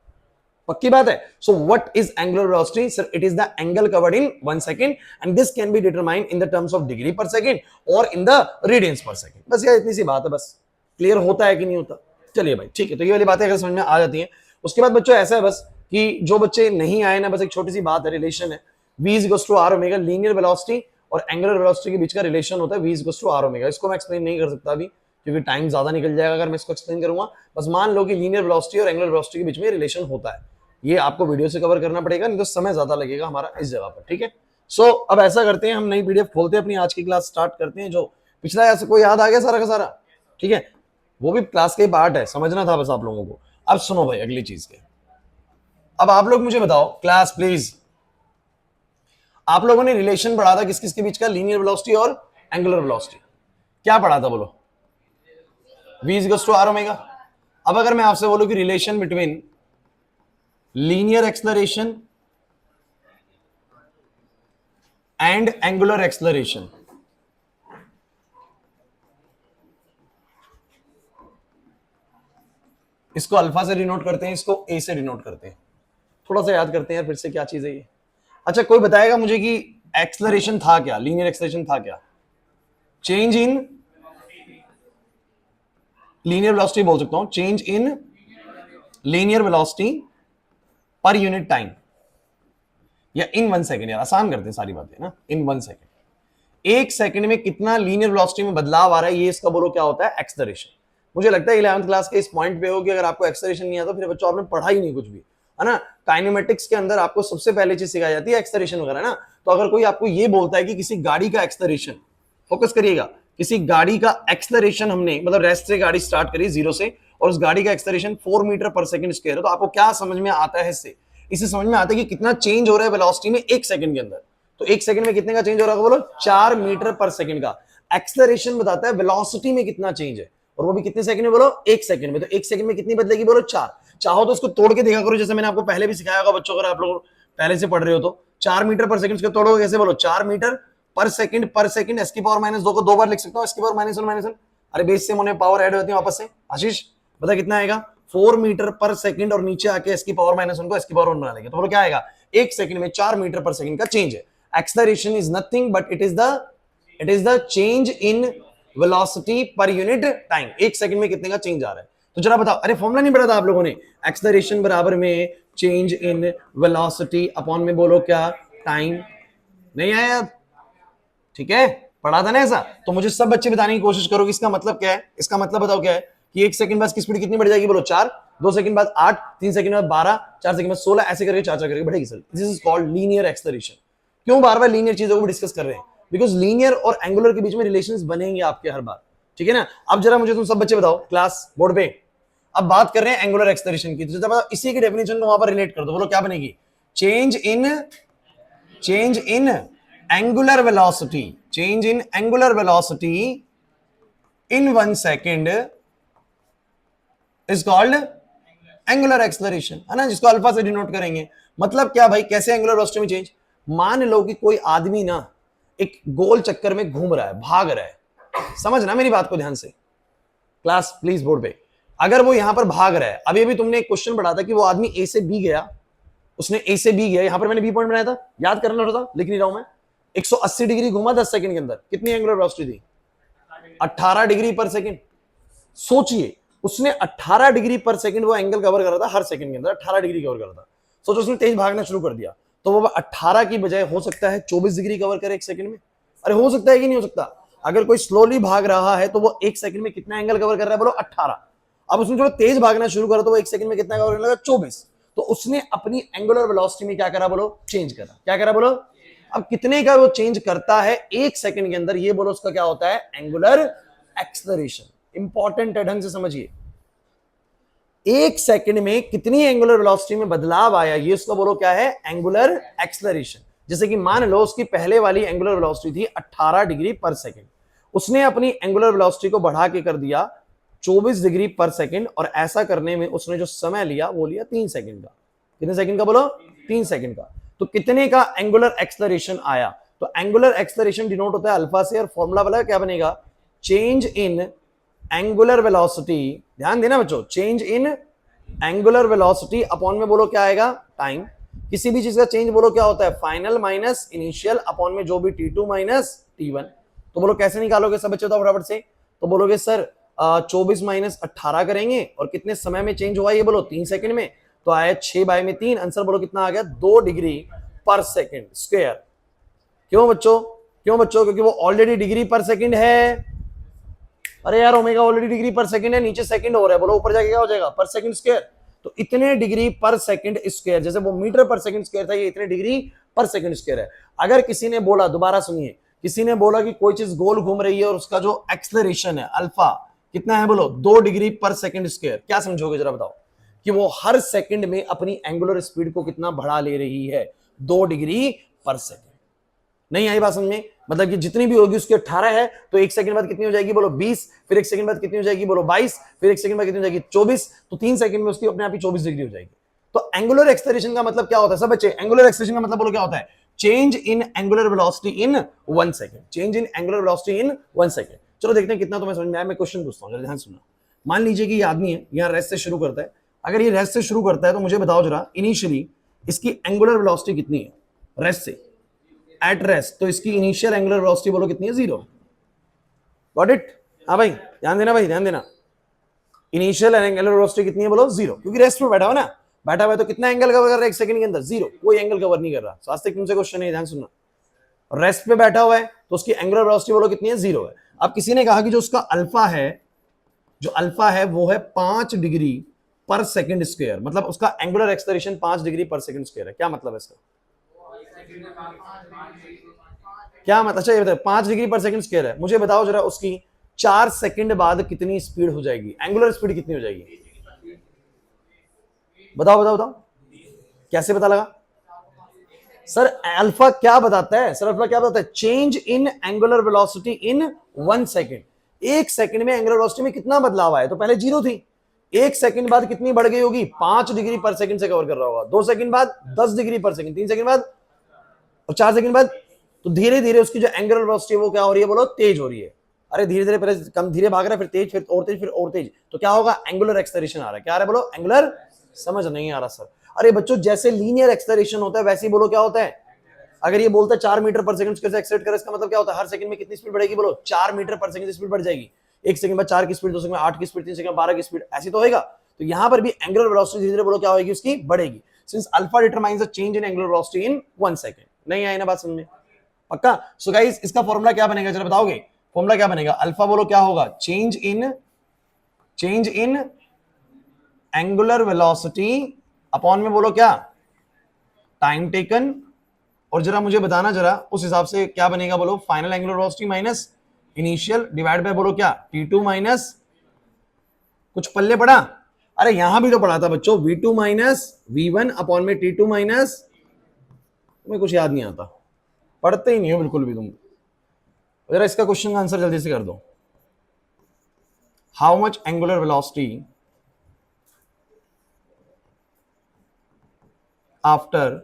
[SPEAKER 2] पक्की बात है। So what is angular velocity sir, it is the angle covered in 1 second and this can be determined in the terms of degree पर सेकंड और इन द रेडियंस पर सेकंड। बस यार इतनी सी बात है, बस क्लियर होता है कि नहीं होता। चलिए भाई ठीक है, तो ये वाली बातें अगर समझ में आ जाती हैं। उसके बाद बच्चों ऐसा है बस कि जो बच्चे नहीं आए ना, बस एक छोटी सी बात है, रिलेशन है v equals to r omega. Linear velocity और एंगुलर वेलोसिटी के बीच का रिलेशन होता है v equals to r omega. इसको मैं एक्सप्लेन नहीं कर सकता अभी क्योंकि टाइम ज्यादा निकल जाएगा अगर मैं इसको एक्सप्लेन करूंगा। बस मान लो कि लीनियर वेलोसिटी और एंगुलर वेलोसिटी के बीच में रिलेशन होता है, ये आपको वीडियो से कवर करना पड़ेगा, नहीं तो समय ज्यादा लगेगा हमारा इस जगह पर, ठीक है। सो अब ऐसा करते हैं, हम नई पीडीएफ खोलते हैं, अपनी आज की क्लास स्टार्ट करते हैं। जो पिछला ऐसा कोई याद आ गया सारा का सारा, ठीक है, वो भी क्लास का ही पार्ट है, समझना था बस आप लोगों को। अब सुनो भाई अगली चीज के, अब आप लोग मुझे बताओ क्लास प्लीज, आप लोगों ने रिलेशन पढ़ा था किस किस के बीच का, लीनियर वेलोसिटी और एंगुलर वेलोसिटी। क्या पढ़ा था बोलो, v equals to r omega. अब अगर मैं आपसे बोलूं कि relation between linear acceleration and angular acceleration, इसको अल्फा से डिनोट करते हैं, इसको ए से डिनोट करते हैं। थोड़ा सा याद करते हैं यार फिर से क्या चीज है ये। अच्छा कोई बताएगा मुझे कि एक्सेलरेशन था क्या, लीनियर एक्सेलरेशन था क्या, चेंज इन लीनियर वेलोसिटी बोल सकता हूं, change in linear velocity per unit time, या इन 1 सेकंड। यार आसान करते हैं सारी बातें ना, इन 1 सेकंड। 1 सेकंड में कितना लीनियर वेलोसिटी में बदलाव आ रहा है, ये इसका बोलो क्या होता है, एक्सेलरेशन। मुझे लगता है 11th क्लास के इस पॉइंट पे हो कि अगर आपको एक्सेलरेशन नहीं आता फिर बच्चों आपने पढ़ा ही नहीं कुछ भी, है ना। काइनेमेटिक्स के अंदर आपको सबसे पहले चीज सिखाई जाती है एक्सेलरेशन वगैरह ना। तो अगर कोई आपको ये बोलता है कि किसी गाड़ी का एक्सेलरेशन, फोकस करिएगा, किसी गाड़ी का एक्सेलरेशन हमने मतलब रेस्ट से गाड़ी स्टार्ट करी 0 से और उस गाड़ी का एक्सेलरेशन 4 मीटर पर सेकंड स्क्वायर है, तो आपको क्या समझ में आता है इससे, इसे समझ में आता है कि कितना चेंज हो रहा है वेलोसिटी में 1 सेकंड के अंदर। तो 1 सेकंड में कितने का चेंज हो रहा है बोलो, 4 मीटर पर सेकंड का। एक्सेलरेशन बताता है वेलोसिटी में कितना चेंज है, और वो भी कितने सेकंड में बोलो, 1 सेकंड में। तो 1 सेकंड में कितनी बदलेगी बोलो, 4। चाहो तो इसको तोड़ के देखा करो, जैसे मैंने आपको पहले भी सिखाया होगा बच्चों, अगर आप लोग पहले से पढ़ रहे हो तो 4 मीटर पर सेकंड, तोड़ोगे कैसे बोलो, 4 मीटर पर सेकंड एस की पावर -2 को 2 बार लिख सकता हूं, एस की पावर -1 अरे बेस से होने पावर ऐड होती है वापस से। आशीष बता कितना आएगा, 4 मीटर पर सेकंड और नीचे आके एस की पावर -1 को एस की पावर 1 बना लेंगे, तो बोलो क्या आएगा, 1 सेकंड में 4 मीटर पर सेकंड का चेंज है। Acceleration is nothing but it is the change in velocity per unit time. 1 second में कितने का चेंज आ रहा है। तो जरा बताओ, अरे फॉर्मूला नहीं पढ़ा था आप लोगों ने, एक्सेलरेशन बराबर में चेंज इन वेलोसिटी अपॉन में बोलो क्या, टाइम। नहीं आया, ठीक है, पढ़ा था ना ऐसा। तो मुझे सब बच्चे बताने की कोशिश करो कि इसका मतलब क्या है। इसका मतलब बताओ क्या है कि 1 सेकंड बाद की स्पीड कितनी बढ़ जाएगी बोलो, 4, 2 सेकंड बाद 8, 3 सेकंड बाद 12, 4 सेकंड बाद 16, ऐसे करके 4 करके बढ़ेगी sir. This is called linear acceleration. क्यों बार बार लीनियर चीजों को डिस्कस कर रहे हैं, बिकॉज लीनियर और एंगुलर के बीच में रिलेशंस बनेंगे आपके हर बार, ठीक है ना। अब जरा मुझे तुम सब बच्चे बताओ क्लास बोर्ड पे, अब बात कर रहे हैं एंगुलर एक्सेलरेशन की, तो जब इसी की डेफिनेशन को वहां पर रिलेट कर दो, बोलो क्या बनेगी, change in angular velocity, change in angular velocity in 1 second is called angular acceleration, है ना, जिसको अल्फा से डिनोट करेंगे। मतलब क्या भाई, कैसे एंगुलर वेलोसिटी में चेंज, मान लो कि कोई आदमी ना एक गोल चक्कर में घूम रहा है, भाग रहा है। समझना मेरी बात को ध्यान से, क्लास प्लीज बोर्ड पे। अगर वो यहां पर भाग रहा है, अभी अभी तुमने एक क्वेश्चन पढ़ा था कि वो आदमी ए से बी गया, उसने ए से बी गया, यहां पर मैंने बी पॉइंट बनाया था, याद करना थोड़ा सा, लिख नहीं रहा हूं मैं। 180 डिग्री घुमा 10 सेकंड के अंदर, कितनी एंगुलर वेलोसिटी थी? 18 डिग्री पर सेकंड। सोचिए, उसने 18 डिग्री पर सेकंड वो एंगल कवर कर रहा था, हर सेकंड के अंदर 18 डिग्री कवर कर रहा था। सोचो उसने तेज भागना शुरू कर दिया, तो वो 18 की बजाय हो सकता है 24 डिग्री कवर करे एक सेकंड में। अरे हो सकता है कि नहीं हो सकता? अगर कोई स्लोली भाग रहा है तो वो एक सेकंड में कितना एंगल कवर कर रहा है? बोलो 18। अब उसने जो तेज भागना शुरू करा तो वो एक सेकंड में कितना कवर करने लगा? 24। तो उसने अपनी एंगुलर वेलोसिटी में क्या करा? बोलो चेंज करा। क्या करा? बोलो। अब कितने का वो चेंज करता है एक सेकंड के अंदर, ये बोलो उसका क्या होता है? Angular acceleration. इंपॉर्टेंट है, ढंग से समझिए। एक सेकंड में कितनी एंगुलर वेलोसिटी में बदलाव आया, ये उसको बोलो क्या है? Angular acceleration. जैसे कि मान लो उसकी पहले वाली एंगुलर वेलोसिटी थी 18 डिग्री पर सेकंड, उसने अपनी एंगुलर वेलोसिटी को बढ़ा के कर दिया 24 डिग्री पर सेकंड, और ऐसा करने में उसने जो समय लिया वो लिया 3 सेकंड का। कितने सेकंड का? बोलो 3 सेकंड का। तो कितने का एंगुलर एक्सेलरेशन आया? तो एंगुलर एक्सेलरेशन डिनोट होता है अल्फा से, और फॉर्मूला वाला क्या बनेगा? Change in angular velocity. ध्यान देना बच्चों, change in angular velocity upon में बोलो क्या आएगा? टाइम। किसी भी चीज का चेंज बोलो क्या होता है? फाइनल माइनस इनिशियल अपॉन में जो भी T2 माइनस T1। तो बोलो कैसे निकालोगे सब बच्चे? तो फटाफट से तो बोलोगे सर 24 माइनस 18 करेंगे, और कितने समय में चेंज हुआ? ये बोलो 3 सेकंड में। तो आया 6/3। आंसर बोलो कितना आ गया? 2 डिग्री पर सेकंड स्क्वायर। क्यों बच्चों? क्यों बच्चों? क्योंकि वो ऑलरेडी डिग्री पर सेकंड है। अरे यार ओमेगा ऑलरेडी डिग्री पर सेकंड है, नीचे सेकंड हो रहा है, बोलो ऊपर जाके क्या हो जाएगा? पर सेकंड स्क्वायर। तो इतने डिग्री पर सेकंड स्क्वायर, जैसे वो मीटर पर सेकंड स्क्वायर था, ये इतने डिग्री पर सेकंड स्क्वायर है। अगर किसी ने बोला, दोबारा सुनिए, किसी ने बोला कि कोई चीज गोल घूम रही है और उसका जो एक्सेलरेशन है अल्फा कितना है? बोलो 2 डिग्री पर सेकंड स्क्वायर। क्या समझोगे जरा बताओ? कि वो हर सेकंड में अपनी एंगुलर स्पीड को कितना बढ़ा ले रही है? 2 डिग्री पर सेकंड। नहीं आई बात समझ में? मतलब कि जितनी भी होगी उसकी 18 है, तो एक सेकंड बाद कितनी हो जाएगी? बोलो 20। फिर एक सेकंड बाद कितनी हो जाएगी? बोलो 22। फिर एक सेकंड बाद कितनी हो जाएगी? 24। तो 3 सेकंड में उसकी अपने आप ही 24 डिग्री हो जाएगी। तो एंगुलर एक्सेलरेशन का मतलब क्या होता है सब बच्चे? एंगुलर एक्सेलरेशन का मतलब बोलो क्या होता है? Change in angular velocity in 1 second. Change in angular velocity in 1 second. चलो देखते हैं कितना तुम्हें समझ में आया। मैं क्वेश्चन पूछता हूं, ध्यान सुनना। मान लीजिए कि ये आदमी है, यहां रेस्ट से शुरू करता है। अगर ये रेस्ट से शुरू करता है तो मुझे बताओ जरा, इनिशियली इसकी एंगुलर वेलोसिटी कितनी है रेस्ट से? एट रेस्ट तो इसकी इनिशियल एंगुलर वेलोसिटी बोलो कितनी है? 0। Got it? हाँ भाई ध्यान देना, भाई ध्यान देना। इनिशियल एंगुलर वेलोसिटी कितनी है? बोलो 0, क्योंकि रेस्ट में बैठा हो ना। बैठा हुआ है तो कितना एंगल कवर कर रहा है एक सेकंड के अंदर? 0। कोई एंगल कवर नहीं कर रहा। स्वास्थ्य तुमसे क्वेश्चन है, ध्यान सुनना। रेस्ट पे बैठा हुआ है तो उसकी एंगुलर वेलोसिटी बोलो कितनी है? 0 है। अब किसी ने कहा कि जो उसका अल्फा है, जो अल्फा है वो है 5 डिग्री पर सेकंड स्क्वायर, मतलब उसका एंगुलर एक्सेलरेशन 5 डिग्री पर सेकंड स्क्वायर है। क्या मतलब है इसका? क्या मतलब? अच्छा ये बताओ, 5 डिग्री पर सेकंड स्क्वायर है, मुझे बताओ जरा उसकी 4 सेकंड बाद कितनी स्पीड हो जाएगी? एंगुलर स्पीड कितनी हो जाएगी? बताओ बताओ बताओ। कैसे पता लगा? सर अल्फा क्या बताता है? सर अल्फा क्या बताता है? Change in angular velocity in 1 second. एक सेकंड में एंगुलर वेलोसिटी में कितना बदलाव आया? तो पहले 0 थी, एक सेकंड बाद कितनी बढ़ गई होगी? 5 डिग्री पर सेकंड से कवर कर रहा होगा। 2 सेकंड बाद 10 डिग्री पर सेकंड, 3 सेकंड बाद और 4 सेकंड बाद। तो धीरे धीरे उसकी जो एंगुलर वेलोसिटी है वो क्या हो रही है? बोलो तेज हो रही है। अरे धीरे धीरे पहले कम धीरे भाग रहा है, फिर तेज, फिर और तेज, फिर और तेज। तो क्या होगा? एंगुलर एक्सेलरेशन आ रहा है। क्या आ रहा है? बोलो एंगुलर। समझ नहीं आ रहा सर? अरे बच्चों जैसे लीनियर एक्सेलरेशन होता है वैसे ही बोलो क्या होता है? अगर ये बोलता है 4 मीटर पर सेकंड कैसे एक्सेलरेट करे, इसका मतलब क्या होता है? हर सेकंड में कितनी स्पीड बढ़ेगी? बोलो 4 मीटर पर सेकंड स्पीड बढ़ जाएगी। एक सेकंड बाद 4 की स्पीड, 2 सेकंड में 8 की स्पीड, 3 सेकंड में 12 की स्पीड, ऐसी तो होगा। तो यहां पर भी एंगुलर वेलोसिटी धीरे धीरे बोलो क्या होगी? उसकी बढ़ेगी। Since alpha determines the change in angular velocity in 1 second. नहीं आई ना बात समझ में? पक्का? सो गाइस इसका फॉर्मूला क्या बनेगा जरा बताओगे? फॉर्मूला क्या बनेगा? अल्फा बोलो क्या होगा? Change in angular velocity upon में बोलो क्या? Time taken. और जरा मुझे बताना जरा उस हिसाब से क्या बनेगा? बोलो final angular velocity minus initial divide by बोलो क्या? T2 माइनस कुछ पल्ले पड़ा? अरे यहां भी तो पढ़ा था बच्चों, V2 माइनस V1 अपॉन में T2 माइनस, तुम्हें कुछ याद नहीं आता, पढ़ते ही नहीं हो बिल्कुल भी तुम। जरा इसका क्वेश्चन का आंसर जल्दी से कर दो। How much angular velocity after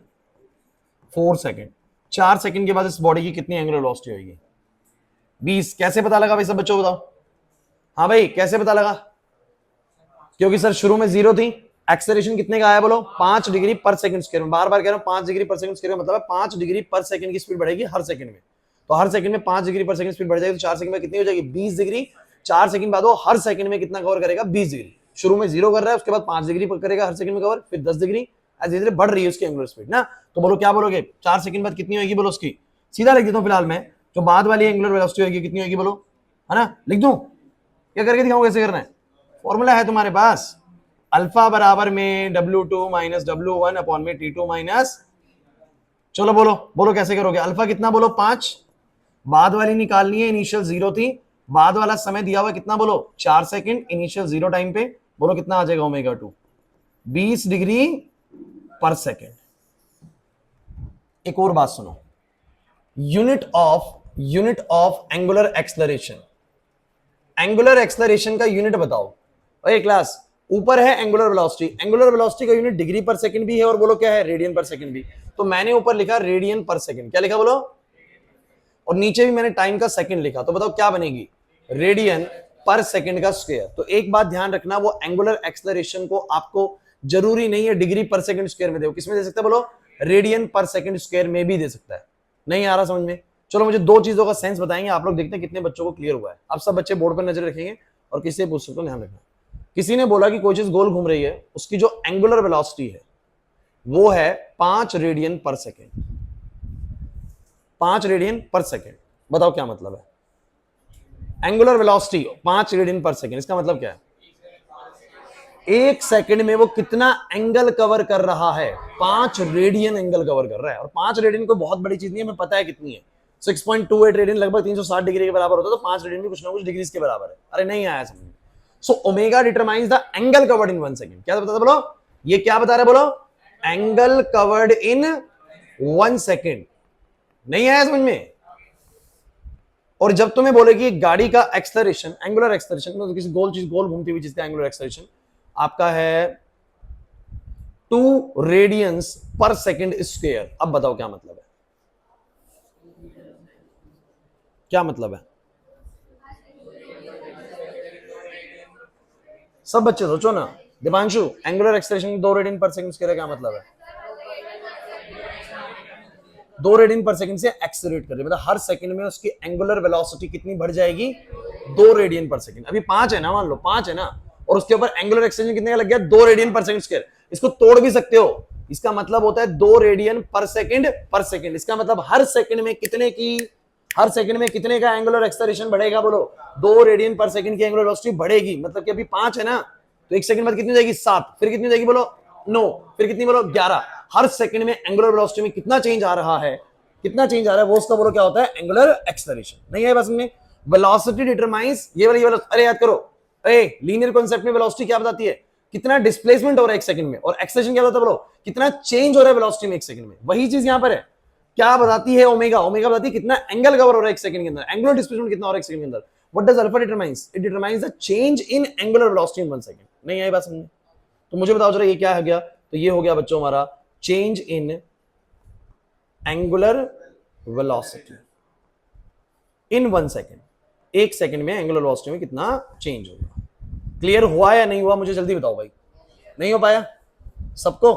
[SPEAKER 2] 4 second? 4 second के बाद इस बॉडी की कितनी एंगुलर वेलोसिटी होगी? 20। कैसे पता लगा भाई सब बच्चों बताओ? हाँ भाई कैसे पता लगा? क्योंकि सर शुरू में 0 थी, एक्सेलरेशन कितने का आया बोलो? 5 डिग्री पर सेकंड स्क्वायर में। बार बार कह रहा हूं 5 डिग्री पर सेकंड स्क्वायर मतलब है 5 डिग्री पर सेकंड की स्पीड बढ़ेगी हर सेकंड में। तो हर सेकंड में 5 डिग्री पर सेकंड स्पीड बढ़ जाएगी तो 4 सेकंड में कितनी हो जाएगी? 20 डिग्री। 4 सेकंड बाद वो हर सेकंड में कितना कवर करेगा? 20 डिग्री। शुरू में 0 कर रहा है, उसके बाद 5 डिग्री करेगा हर सेकंड में कवर, फिर 10 डिग्री, धीरे धीरे बढ़ रही है उसकी एंगुलर स्पीड ना। तो बोलो क्या बोलोगे? 4 सेकंड बाद कितनी होगी बोलो उसकी? सीधा लिख देता हूं फिलहाल मैं, जो बाद वाली एंगुलर वेलोसिटी होगी कितनी होगी बोलो, है ना? लिख दूं? क्या करके दिखाऊं कैसे करना है? फॉर्मूला है तुम्हारे पास, अल्फा बराबर में W2 माइनस W1 अपॉन में T2 माइनस, चलो बोलो बोलो कैसे करोगे? अल्फा कितना बोलो? 5। बाद वाली निकालनी है, इनिशियल 0 थी, बाद वाला समय दिया हुआ कितना बोलो? 4 सेकंड, इनिशियल 0 टाइम पे, बोलो कितना आ जाएगा? ओमेगा 2 20 डिग्री पर सेकेंड। एक और बात सुनो, unit of angular acceleration. Angular acceleration का यूनिट बताओ। ओए क्लास, ऊपर है एंगुलर वेलोसिटी, एंगुलर वेलोसिटी का यूनिट डिग्री पर सेकंड भी है और बोलो क्या है? रेडियन पर सेकंड भी। तो मैंने ऊपर लिखा रेडियन पर सेकंड, क्या लिखा बोलो? और नीचे भी मैंने टाइम का सेकंड लिखा, तो बताओ क्या बनेगी? रेडियन पर सेकंड का स्क्वायर। तो एक बात ध्यान रखना, वो एंगुलर एक्सलरेशन को आपको जरूरी नहीं है डिग्री पर सेकंड स्क्वायर में दे, किसमें दे सकता है बोलो? रेडियन पर सेकंड स्क्वायर में भी दे सकता है। नहीं आ रहा समझ में? चलो मुझे दो चीजों का सेंस बताएंगे आप लोग, देखते हैं कितने बच्चों को क्लियर हुआ है। आप सब बच्चे बोर्ड पर नजर रखेंगे और किसी से पूछ सकते हो, ध्यान रखना। किसी ने बोला कि कोई चीज गोल घूम रही है, उसकी जो एंगुलर वेलोसिटी है वो है 5 रेडियन पर सेकेंड। 5 रेडियन पर सेकेंड, बताओ क्या मतलब है? एंगुलर वेलोसिटी 5 रेडियन पर सेकेंड, इसका मतलब क्या है? 1 सेकंड में वो कितना एंगल कवर कर रहा है? 5 रेडियन एंगल कवर कर रहा है। और 5 रेडियन कोई बहुत बड़ी चीज नहीं है, हमें पता है कितनी है। 6.28 रेडियन लगभग 360 डिग्री के बराबर होता है, तो 5 रेडियन भी कुछ ना कुछ डिग्रीज के बराबर है। अरे नहीं आया समझ में? So omega determines the angle covered in 1 second. क्या बता बोलो? ये क्या बता रहे बोलो? Angle covered in 1 second. नहीं आया समझ में? और जब तुम्हें बोले कि गाड़ी का एक्सलरेशन, एंगुलर एक्सलरेशन, तो किसी गोल चीज, गोल घूमती हुई चीज का एंगुलर एक्सलरेशन आपका है 2 रेडियंस पर सेकंड स्क्वायर। अब बताओ क्या मतलब है? क्या मतलब है? सब बच्चे सोचो ना। दिवांशु, एंगुलर एक्सलरेशन 2 रेडियन पर सेकंड स्क्वायर क्या मतलब है? 2 रेडियन पर सेकंड से एक्सेलरेट कर रही है, मतलब हर सेकंड में उसकी एंगुलर वेलोसिटी कितनी बढ़ जाएगी? 2 रेडियन पर सेकंड। अभी 5 है ना, मान लो 5 है ना, और उसके ऊपर एंगुलर एक्सटेंशन कितने का लग गया? 2 रेडियन पर सेकंड स्क्वायर। इसको तोड़ भी सकते हो, इसका मतलब होता है 2 रेडियन पर सेकंड। इसका मतलब हर सेकंड में कितने का एंगुलर एक्सेलरेशन बढ़ेगा बोलो? 2 रेडियन पर सेकंड की एंगुलर वेलोसिटी बढ़ेगी। मतलब कि अभी 5 है ना, तो 1 सेकंड बाद कितनी हो जाएगी? 7। फिर कितनी हो जाएगी बोलो? 9। फिर कितनी बोलो? 11। हर सेकंड में एंगुलर वेलोसिटी में कितना चेंज आ रहा है? वो उसका बोलो क्या होता है? Angular acceleration. नहीं है बस में? वेलोसिटी डिटरमाइंस, ये वाली, अरे याद करो, लीनियर कॉन्सेप्ट में वेलोसिटी क्या बताती है? कितना डिस्प्लेसमेंट हो रहा है 1 सेकंड में, और एक्सेलरेशन क्या बताता है बोलो? कितना चेंज हो रहा है वेलोसिटी में 1 सेकंड में। वही चीज यहां पर है। क्या बताती है? ओमेगा बताती है कितना एंगल कवर हो रहा है 1 सेकंड के अंदर, एंगुलर डिस्प्लेसमेंट कितना हो रहा है 1 सेकंड के अंदर। What does alpha determines? It determines the change in angular velocity in 1 second. नहीं आई बात समझ? तो मुझे बताओ जरा ये क्या हो गया? तो ये हो गया बच्चों हमारा change in angular velocity in 1 second. 1 second में एंगुलर वेलोसिटी में कितना चेंज होगा। क्लियर हुआ या नहीं हुआ मुझे जल्दी बताओ भाई। नहीं हो पाया सबको?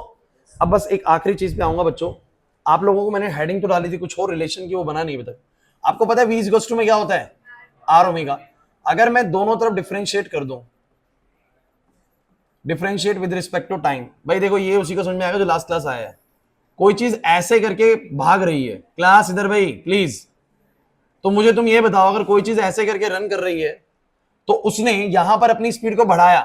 [SPEAKER 2] अब बस एक आखिरी चीज पे आऊंगा बच्चों। आप लोगों को मैंने हेडिंग तो डाली थी कुछ और रिलेशन की, वो बना नहीं अभी तक। आपको पता है V इक्वल्स टू में क्या होता है? R omega. अगर मैं दोनों तरफ डिफरेंशिएट कर दूं, differentiate with respect to time, भाई देखो ये उसी को समझ में आएगा जो लास्ट क्लास आया है। कोई चीज ऐसे करके भाग रही है, क्लास इधर भाई प्लीज, तो मुझे तुम ये बताओ, अगर कोई चीज ऐसे करके रन कर रही है तो उसने यहां पर अपनी स्पीड को बढ़ाया,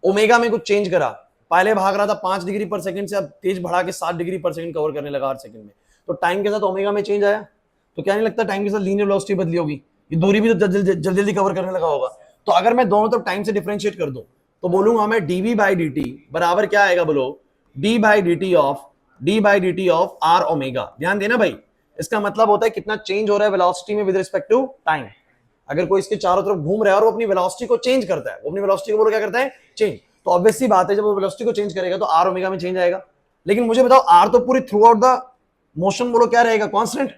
[SPEAKER 2] ओमेगा में कुछ चेंज करा, पहले भाग रहा था 5 डिग्री पर सेकंड से, अब तेज बढ़ा के 7 डिग्री पर सेकंड कवर करने लगा हर सेकंड में, तो टाइम के साथ ओमेगा में चेंज आया। तो क्या नहीं लगता टाइम के साथ लीनियर वेलोसिटी बदली होगी? ये दूरी भी तो जल्दी जल्दी कवर करने लगा होगा। तो अगर मैं दोनों तरफ टाइम से डिफरेंशिएट कर दूं तो बोलूंगा मैं dv बाई dt बराबर क्या आएगा बोलो? d by dt of r omega. ध्यान देना भाई, इसका मतलब होता है कितना चेंज हो रहा है वेलोसिटी में विद रिस्पेक्ट टू टाइम। अगर कोई इसके चारों तरफ घूम रहा है और वो अपनी वेलोसिटी को चेंज करता है, वो अपनी वेलोसिटी को बोलो क्या करता है? चेंज। तो ऑब्वियसली बात है जब वो वेलोसिटी को चेंज करेगा तो आर ओमेगा में चेंज आएगा। लेकिन मुझे बताओ, आर तो पूरी थ्रू आउट द मोशन बोलो क्या रहेगा, कांस्टेंट,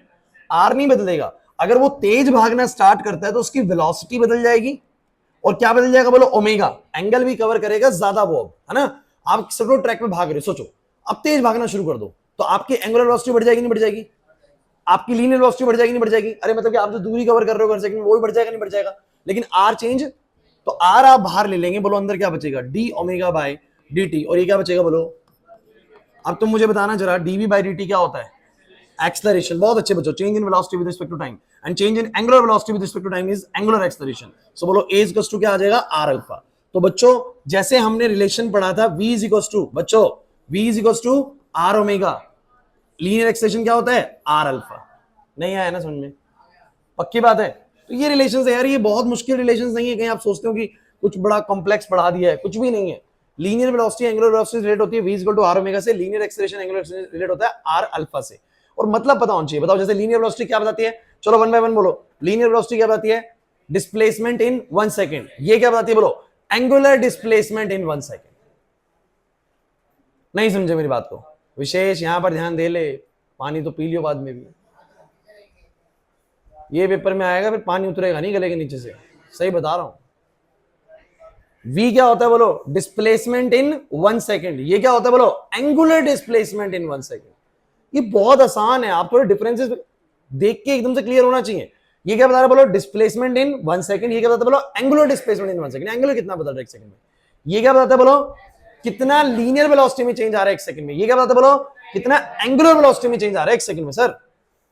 [SPEAKER 2] आर नहीं बदलेगा। अगर वो तेज भागना स्टार्ट करता है तो उसकी वेलोसिटी बदल जाएगी, और क्या बदल जाएगा बोलो, ओमेगा, एंगल भी कवर करेगा ज्यादा वो, अब है ना। आप स्लो ट्रैक पे भाग रहे हो, सोचो अब तेज भागना शुरू कर दो तो आपकी एंगुलर वेलोसिटी बढ़ जाएगी नहीं बढ़ जाएगी, आपकी लीनियर वेलोसिटी बढ़ जाएगी नहीं बढ़ जाएगी, अरे मतलब कि आप जो दूरी कवर कर रहे हो हर सेकंड में वो भी बढ़ जाएगा नहीं बढ़ जाएगा। लेकिन आर चेंज, तो आर आप बाहर ले लेंगे, बोलो अंदर क्या बचेगा, D omega by D T, और ये क्या बचेगा बोलो। अब तुम मुझे बताना जरा डीवी बाय डी टी क्या होता है, एक्सेलरेशन। बहुत अच्छे बच्चों, change in velocity with respect to time, and change in angular velocity with respect to time is angular acceleration. So बोलो ए इज इक्वल्स टू क्या आ जाएगा, आर अल्फा। तो बच्चों जैसे हमने रिलेशन पढ़ा था v इज इक्वल्स टू, बच्चों v is equals to are omega, linear acceleration क्या होता है, आर अल्फा। नहीं आया ना समझ में, पक्की बात है। तो ये रिलेशंस है यार, ये बहुत मुश्किल रिलेशंस नहीं है, कहीं आप सोचते हो कि कुछ बड़ा कॉम्प्लेक्स पढ़ा दिया है, कुछ भी नहीं है। Linear velocity angular velocity relate होती है v equal to are omega से, linear acceleration angular acceleration relate होता है आर अल्फा से। और मतलब पता होना चाहिए, बताओ जैसे लीनियर वेलोसिटी क्या बताती है, चलो वन बाय वन बोलो। लीनियर वेलोसिटी क्या बताती है, डिस्प्लेसमेंट इन 1 सेकंड। ये क्या बताती है बोलो, एंगुलर डिस्प्लेसमेंट इन 1 सेकंड। नहीं समझे मेरी बात को, विशेष यहां पर ध्यान दे ले, पानी तो पी लियो बाद में भी, ये पेपर में आएगा फिर पानी उतरेगा नहीं गले के नीचे से, सही बता रहा हूं। v क्या होता है बोलो, डिस्प्लेसमेंट इन 1 सेकंड। ये क्या होता है बोलो, एंगुलर डिस्प्लेसमेंट इन 1 सेकंड। ये बहुत आसान है, आप थोड़े डिफरेंसेस देख के एकदम से क्लियर होना चाहिए। ये क्या बता रहा है बोलो, डिस्प्लेसमेंट इन 1 सेकंड। ये क्या बताता है बोलो, angular displacement in 1 second. Angular कितना बदल रहा है 1 सेकंड में। ये क्या बताता है बोलो, कितना लीनियर वेलोसिटी में चेंज आ रहा है 1 सेकंड में। ये क्या बताता है बोलो, कितना एंगुलर वेलोसिटी में चेंज आ रहा है 1 सेकंड में। सर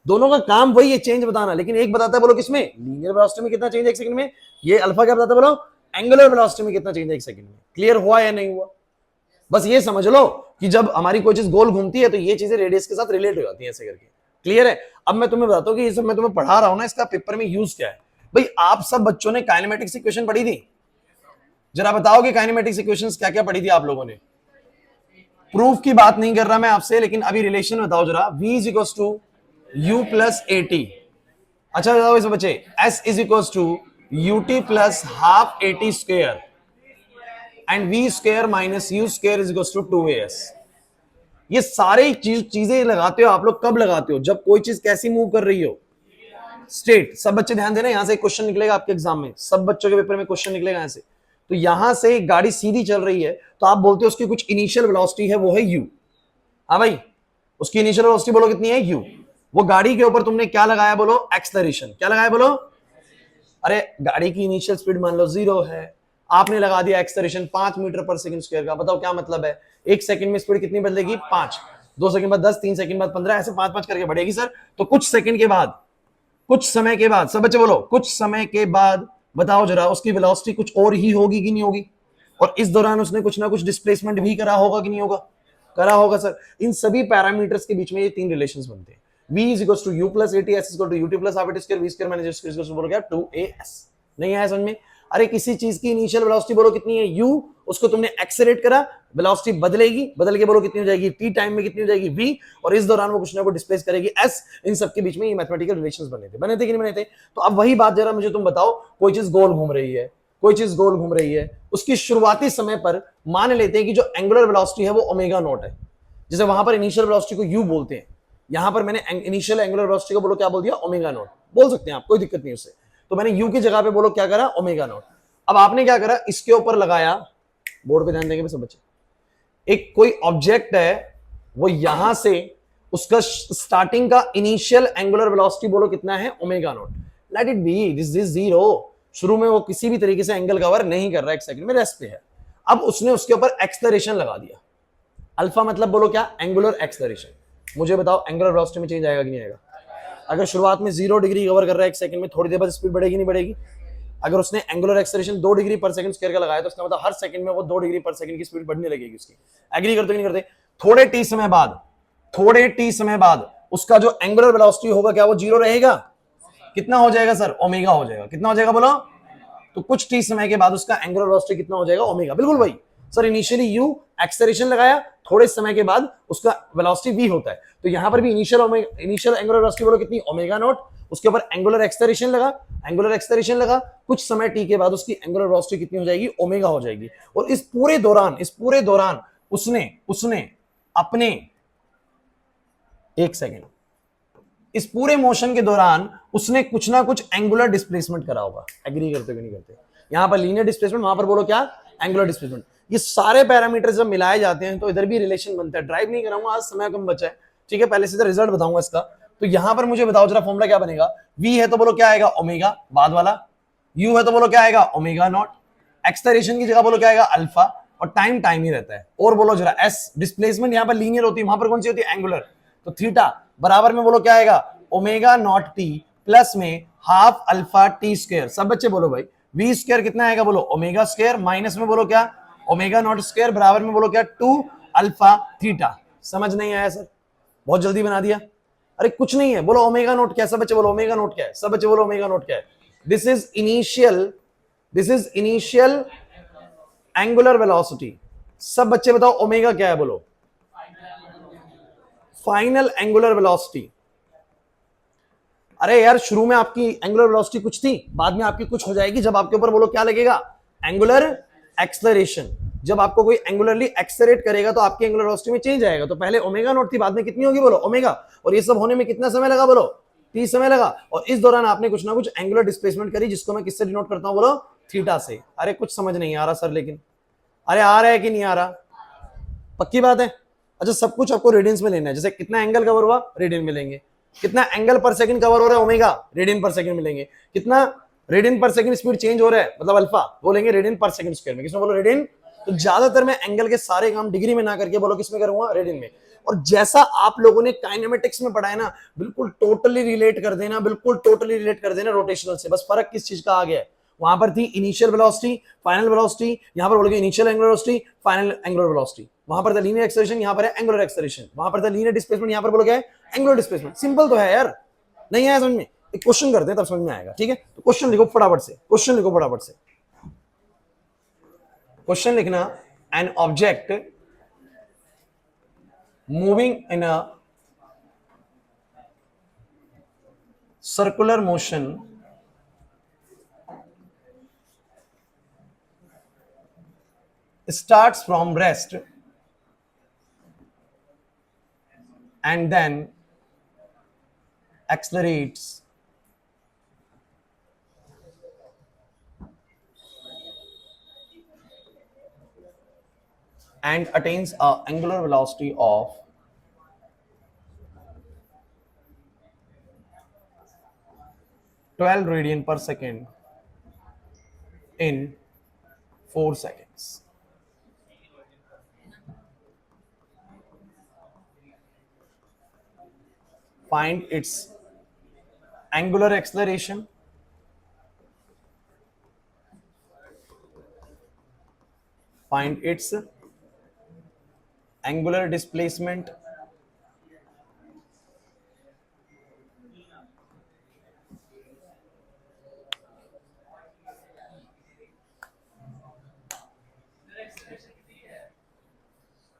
[SPEAKER 2] दोनों का काम वही है, चेंज बताना, लेकिन एक बताता है बोलो किसमें, लीनियर वेलोसिटी में कितना चेंज है 1 सेकंड में। ये अल्फा क्या बताता है बोलो, एंगुलर वेलोसिटी में कितना चेंज है 1 सेकंड में। क्लियर हुआ या नहीं हुआ। बस ये समझ लो कि जब हमारी कोई चीज गोल घूमती है तो ये चीजें रेडियस के साथ रिलेट हो जाती हैं ऐसे करके। क्लियर है। अब मैं तुम्हें बताता हूँ कि ये सब मैं तुम्हें पढ़ा रहा हूं ना, इसका पेपर में यूज क्या है। भाई आप सब बच्चों ने काइनेमेटिक्स इक्वेशन पढ़ी थी, जरा बताओ कि काइनेमेटिक्स इक्वेशंस क्या क्या पढ़ी थी आप लोगों ने। प्रूफ की बात नहीं कर रहा मैं आपसे, लेकिन अभी रिलेशन बताओ जरा। v is equal to u plus a t. अच्छा बताओ इसे बच्चे, s is equal to ut plus half a t square and v square minus u square is equal to 2as। ये सारे चीजें लगाते हो आप लोग, कब लगाते हो, जब कोई चीज कैसी मूव कर रही हो, स्टेट। सब बच्चे ध्यान देना, यहां से क्वेश्चन निकलेगा आपके एग्जाम में, सब बच्चों के पेपर में क्वेश्चन निकलेगा यहां से। तो यहां से गाड़ी सीधी चल रही है तो आप बोलते हो उसकी कुछ इनिशियल वेलोसिटी है, वो है u। हाँ भाई, उसकी इनिशियल वेलोसिटी बोलो कितनी है, u। वो गाड़ी के ऊपर तुमने क्या लगाया बोलो, एक्सेलरेशन। क्या लगाया बोलो, अरे गाड़ी की इनिशियल स्पीड मान लो 0 है, आपने लगा दिया एक्सेलरेशन 5 मीटर पर सेकंड स्क्वायर का। बताओ क्या मतलब है, 1 सेकंड में स्पीड कितनी बदलेगी, 5, 2 सेकंड बाद 10, 3 सेकंड बाद 15, ऐसे 5-5 करके बढ़ेगी सर। तो कुछ सेकंड के बाद, कुछ समय के बाद, सब बच्चे बोलो कुछ समय के बाद, बताओ जरा उसकी वेलोसिटी कुछ और ही होगी कि नहीं होगी। और इस दौरान उसने कुछ ना कुछ डिस्प्लेसमेंट भी करा होगा कि नहीं होगा, करा होगा सर। इन सभी पैरामीटर्स के बीच में ये 3 रिलेशंस बनते हैं। v is equals to u plus at, s is equal to ut plus half at square, v square minus u square is equal to बोलो क्या 2as। नहीं आया समझ में। अरे किसी चीज की इनिशियल वेलोसिटी बोलो कितनी है, u, उसको तुमने एक्सेलरेट करा, वेलोसिटी बदलेगी, बदल के बोलो कितनी हो जाएगी, t टाइम में कितनी हो जाएगी, v, और इस दौरान वो कुछ ना कुछ डिस्प्लेस करेगी, s। इन सब के बीच में ये मैथमेटिकल रिलेशंस बने थे कि नहीं बने थे। तो अब वही बात जरा मुझे तुम बताओ, कोई चीज गोल घूम रही है, कोई चीज गोल घूम रही है, उसकी शुरुआती समय पर मान लेते हैं कि जो एंगुलर वेलोसिटी है वो ओमेगा नॉट है। जैसे वहां पर इनिशियल वेलोसिटी को u बोलते हैं, यहां पर मैंने इनिशियल एंगुलर वेलोसिटी को बोलो क्या बोल दिया, ओमेगा नॉट बोल सकते हैं आप, कोई दिक्कत नहीं उससे। तो मैंने u की जगह पे बोलो क्या करा, ओमेगा नॉट। अब आपने क्या करा, इसके ऊपर लगाया, बोर्ड पे ध्यान देंगे सब बच्चे, एक कोई ऑब्जेक्ट है, वो यहां से उसका स्टार्टिंग का इनिशियल एंगुलर वेलोसिटी बोलो कितना है, omega naught. Let it be, this is 0। शुरू में वो किसी भी तरीके से एंगल कवर नहीं कर रहा है, 1 सेकंड में रेस्ट पे है। अब उसने उसके ऊपर एक्सेलरेशन लगा दिया, अल्फा मतलब बोलो क्या, एंगुलर एक्सेलरेशन। मुझे बताओ एंगुलर वेलोसिटी में चेंज आएगा कि नहीं आएगा। अगर शुरुआत में 0 डिग्री कवर कर रहा है 1 सेकंड में, थोड़ी देर बाद स्पीड बढ़ेगी नहीं बढ़ेगी। अगर उसने एंगुलर एक्सेलरेशन 2 डिग्री पर सेकंड स्क्वायर का लगाया तो उसका मतलब हर सेकंड में वो 2 डिग्री पर सेकंड की स्पीड बढ़ने लगेगी उसकी। एग्री करते कि नहीं करते। थोड़े टी समय बाद उसका जो एंगुलर वेलोसिटी होगा क्या वो 0 रहेगा, कितना हो जाएगा सर, ओमेगा हो जाएगा। कितना हो जाएगा बोलो, तो कुछ टी समय के बाद उसका एंगुलर वेलोसिटी कितना हो जाएगा, ओमेगा। बिल्कुल भाई सर, इनिशियली u एक्सेलरेशन लगाया, थोड़े समय के बाद उसका वेलोसिटी v होता है। तो यहां पर भी इनिशियल एंगुलर वेलोसिटी बोलो कितनी, ओमेगा नॉट। उसके ऊपर एंगुलर एक्सेलरेशन लगा, कुछ समय t के बाद उसकी एंगुलर वेलोसिटी कितनी हो जाएगी, ओमेगा हो जाएगी। और इस पूरे दौरान उसने अपने, 1 सेकंड, इस पूरे मोशन के दौरान उसने कुछ ना कुछ एंगुलर डिस्प्लेसमेंट करा होगा। एग्री करते हो कि नहीं करते? यहां पर लीनियर डिस्प्लेसमेंट, वहां पर बोलो क्या, एंगुलर डिस्प्लेसमेंट। ये सारे पैरामीटर जब मिलाए जाते हैं तो इधर भी रिलेशन बनता है। ड्राइव नहीं कराऊंगा आज, समय कम बचा है, ठीक है, पहले सीधा रिजल्ट बताऊंगा इसका। तो यहां पर मुझे बताओ जरा फॉर्मूला क्या बनेगा। v है तो बोलो क्या आएगा, ओमेगा बाद वाला। u है तो बोलो क्या आएगा, ओमेगा नॉट। एक्सेलरेशन की जगह बोलो क्या आएगा, अल्फा। और टाइम टाइम ही रहता है। और बोलो जरा s, डिस्प्लेसमेंट यहां पर लीनियर होती है, वहां पर कौन सी होती है, एंगुलर। तो थीटा बराबर में बोलो क्या आएगा, ओमेगा नॉट टी प्लस में हाफ अल्फा टी स्क्वायर। सब बच्चे बोलो भाई, v स्क्वायर कितना आएगा, बोलो ओमेगा स्क्वायर, माइनस में बोलो क्या, ओमेगा नॉट स्क्वायर, बराबर में बोलो क्या, 2 अल्फा थीटा। समझ नहीं आया सर? बहुत जल्दी बना दिया। अरे कुछ नहीं है, बोलो ओमेगा नोट क्या है, सब बच्चे बोलो ओमेगा नोट क्या है, सब बच्चे बोलो ओमेगा नोट क्या है। This is initial angular velocity. सब बच्चे बताओ ओमेगा क्या है, बोलो फाइनल एंगुलर वेलोसिटी। अरे यार शुरू में आपकी एंगुलर वेलोसिटी कुछ थी, बाद में आपकी कुछ हो जाएगी जब आपके ऊपर बोलो क्या लगेगा, एंगुलर एक्सेलरेशन। जब आपको कोई एंगुलरली एक्सेलरेट करेगा तो आपकी एंगुलर वेलोसिटी में चेंज आएगा। तो पहले ओमेगा नॉट थी, बाद में कितनी होगी, बोलो ओमेगा। और ये सब होने में कितना समय लगा, बोलो t समय लगा। और इस दौरान आपने कुछ ना कुछ एंगुलर डिस्प्लेसमेंट करी, जिसको मैं किससे डिनोट करता हूं, बोलो थीटा से। अरे कुछ समझ नहीं आ रहा सर, लेकिन अरे आ रहा है कि नहीं आ रहा, पक्की बात है। अच्छा सब कुछ आपको रेडियंस में लेना है, जैसे कितना एंगल कवर हुआ रेडियन में लेंगे, कितना एंगल पर सेकंड कवर हो रहा है ओमेगा, रेडियन पर सेकंड में लेंगे, कितना रेडियन पर सेकंड स्पीड चेंज हो रहा है मतलब अल्फा, वो लेंगे रेडियन पर सेकंड स्क्वायर में। किसमें, बोलो रेडियन। तो ज्यादातर मैं एंगल के सारे काम डिग्री में ना करके बोलो किसमें करूंगा, रेडियन में। और जैसा आप लोगों ने काइनेमेटिक्स में पढ़ा है ना, बिल्कुल टोटली रिलेट कर देना, बिल्कुल टोटली रिलेट कर देना रोटेशनल से। बस फर्क किस चीज का आ गया है, वहां पर थी इनिशियल वेलोसिटी फाइनल वेलोसिटी, यहां पर बोलोगे initial angular velocity final angular velocity. वहां पर था लीनियर एक्सेलरेशन, यहां पर है एंगुलर एक्सेलरेशन। वहां पर था लीनियर डिस्प्लेसमेंट, यहां पर बोलोगे एंगुलर डिस्प्लेसमेंट। सिंपल तो है यार, नहीं आया समझ में, एक क्वेश्चन करते हैं तब समझ में आएगा, ठीक है। तो क्वेश्चन लिखो फटाफट से, क्वेश्चन लिखो फटाफट से। क्वेश्चन लिखना, an object moving in a circular motion starts from rest and then accelerates and attains a angular velocity of 12 radian per second in 4 seconds. Find its angular acceleration, find its angular displacement,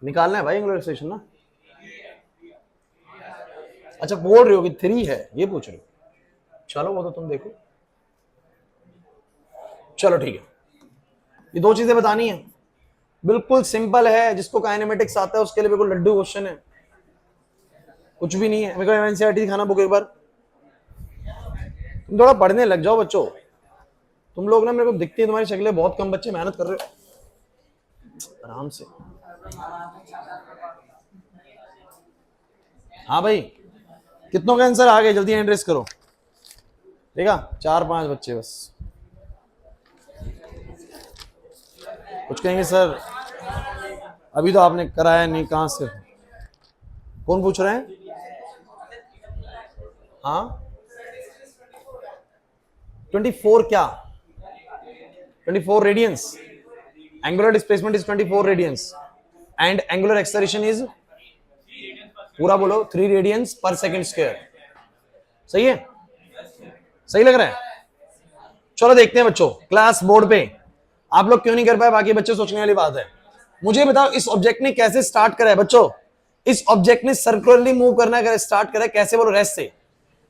[SPEAKER 2] निकालना है भाई angular acceleration ना। अच्छा बोल रहे हो कि 3 है, ये पूछ रहे हो, चलो वो तो तुम देखो, चलो ठीक है। ये 2 चीजें बतानी है, बिल्कुल सिंपल है, जिसको काइनेमेटिक्स आता है उसके लिए बिल्कुल लड्डू क्वेश्चन है, कुछ भी नहीं है। मेरे को एनसीईआरटी दिखाना बुक एक बार, तुम थोड़ा पढ़ने लग जाओ बच्चों। तुम लोग ना, मेरे को दिखती है तुम्हारी शक्लें, बहुत कम बच्चे मेहनत कर रहे हो, आराम से। हाँ भाई, कितनों का आंसर आ गए, जल्दी हैंड रेस करो, ठीक है। 4-5 बच्चे बस। कुछ कहेंगे सर अभी तो आपने कराया नहीं, कहां से, कौन पूछ रहे हैं? हाँ 24 क्या, 24 radians, angular displacement is 24 radians and angular acceleration is, पूरा बोलो 3 रेडियंस पर सेकंड स्क्वायर। सही है, सही लग रहा है? चलो देखते हैं बच्चों, क्लास बोर्ड पे आप लोग क्यों नहीं कर पाए, बाकी बच्चे सोचने वाली बात है। मुझे बताओ इस ऑब्जेक्ट ने कैसे स्टार्ट करा है बच्चों, इस ऑब्जेक्ट ने सर्कुलरली मूव करना स्टार्ट करा है, कैसे, बोलो रेस्ट से।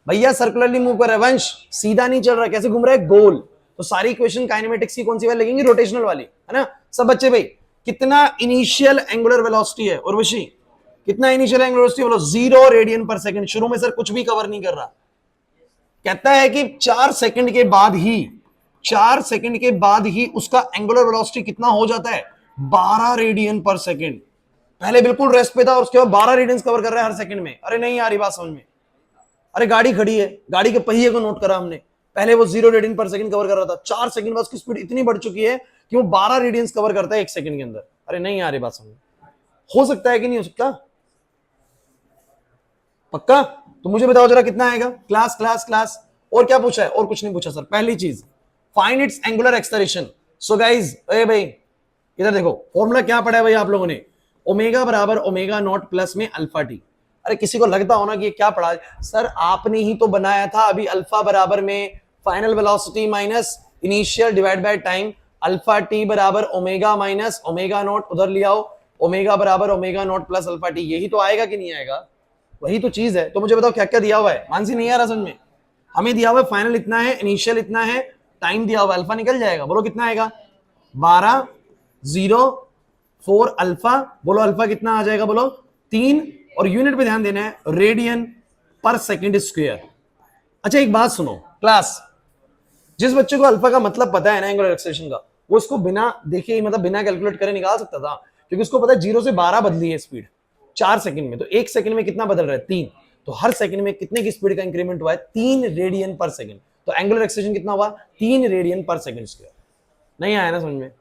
[SPEAKER 2] भैया सर्कुलरली मूव कर रहा है वंश, सीधा नहीं चल रहा है, कैसे घूम रहा है, गोल। तो सारी इक्वेशन काइनेमेटिक्स की कौन सी वाली लगेंगी, रोटेशनल वाली, है ना। सब बच्चे भाई, कितना इनिशियल एंगुलर वेलोसिटी है उर्वशी, कितना इनिशियल एंगुलर वेलोसिटी बोलो 0 रेडियन पर सेकंड। शुरू में सर कुछ भी कवर नहीं कर रहा, कहता है कि 4 सेकंड के बाद ही 4 सेकंड के बाद ही उसका एंगुलर वेलोसिटी कितना हो जाता है 12 रेडियन पर सेकंड। पहले बिल्कुल रेस्ट पे था और उसके बाद 12 रेडियंस कवर कर रहा है हर सेकंड में। अरे नहीं आ रही बात समझ में? अरे गाड़ी खड़ी है, गाड़ी के पहिए को नोट करा हमने, पहले वो 0 रेडियन पर सेकंड कवर कर रहा था, 4 सेकंड बाद उसकी स्पीड इतनी बढ़ चुकी है कि वो 12 रेडियंस कवर करता है 1 सेकंड के अंदर। अरे नहीं आ रही बात समझ में? हो सकता है कि नहीं हो सकता? पक्का? तो मुझे बताओ जरा कितना आएगा? Class class class. और क्या पूछा है? और कुछ नहीं पूछा सर। पहली चीज find its angular acceleration. So guys, ए भाई इधर देखो, फॉर्मूला क्या पढ़ा है भाई आप लोगों ने? ओमेगा बराबर ओमेगा नॉट प्लस में अल्फा टी। अरे किसी को लगता हो ना कि ये क्या पढ़ा है सर, आपने ही तो बनाया था अभी। अल्फा बराबर में final velocity minus initial divide by time, alpha T बराबर ओमेगा माइनस ओमेगा नॉट, उधर ले आओ ओमेगा बराबर omega naught plus alpha T. यही तो आएगा कि नहीं आएगा? वही तो चीज है। तो मुझे बताओ क्या क्या दिया हुआ है? मानसी नहीं आ रहा समझ में? हमें दिया हुआ है फाइनल इतना है, इनिशियल इतना है, टाइम दिया हुआ, अल्फा निकल जाएगा। बोलो कितना आएगा? 12 0 4 अल्फा। बोलो अल्फा कितना आ जाएगा? बोलो 3। और यूनिट पे ध्यान देना है, रेडियन पर सेकंड स्क्वायर। अच्छा एक बात सुनो क्लास, जिस बच्चे को अल्फा का मतलब पता है ना एंगुलर एक्सेलरेशन का, वो इसको बिना देखे मतलब बिना कैलकुलेट करे निकाल सकता था, क्योंकि उसको पता है 0 से 12 बदली है स्पीड 4 सेकंड में। तो 1 सेकंड में कितना बदल रहा है? 3। तो हर सेकंड में कितने की स्पीड का इंक्रीमेंट हुआ है? 3 रेडियन पर सेकंड। तो एंगुलर एक्सेलरेशन कितना हुआ? 3 रेडियन पर सेकंड स्क्वायर। नहीं आया ना समझ में?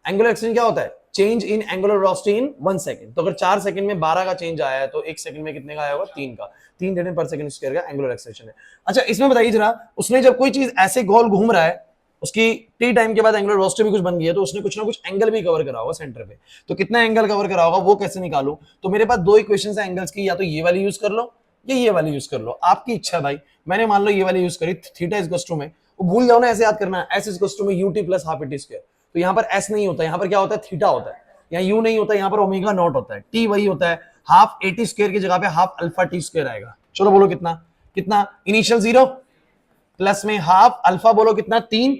[SPEAKER 2] एंगुलर एक्सेलरेशन क्या होता है? Change in angular velocity in 1 second. तो अगर 4 सेकंड में 12 का चेंज आया है तो 1 सेकंड में कितने का आया होगा? 3 का। 3 रेडियन पर सेकंड स्क्वायर का एंगुलर एक्सेलरेशन है। अच्छा इसमें बताइए जरा, उसने जब कोई चीज ऐसे गोल घूम रहा है, उसकी टी टाइम के बाद एंगुलर वेलोसिटी भी कुछ बन गई है, तो उसने कुछ ना कुछ एंगल भी कवर करा होगा सेंटर पे। तो कितना एंगल कवर करा होगा वो कैसे निकालूं? तो मेरे पास दो इक्वेशन है एंगल्स की, या तो ये वाली यूज कर लो या ये वाली यूज कर लो, आपकी इच्छा है भाई। मैंने मान लो ये वाली यूज करी, थीटा इज इक्वल टू में, वो भूल जाओ ना ऐसे याद करना, एस इज इक्वल टू में UT plus half T square. तो यहाँ पर एस नहीं होता, यहाँ पर क्या होता है? थीटा होता है। यहाँ यू नहीं होता, यहाँ पर ओमेगा नॉट होता है। टी वही होता है, हाफ एटी स्क्वायर की जगह पे हाफ अल्फा टी स्क्वायर आएगा। चलो बोलो कितना कितना? इनिशियल 0 प्लस में हाफ अल्फा, बोलो कितना? 3।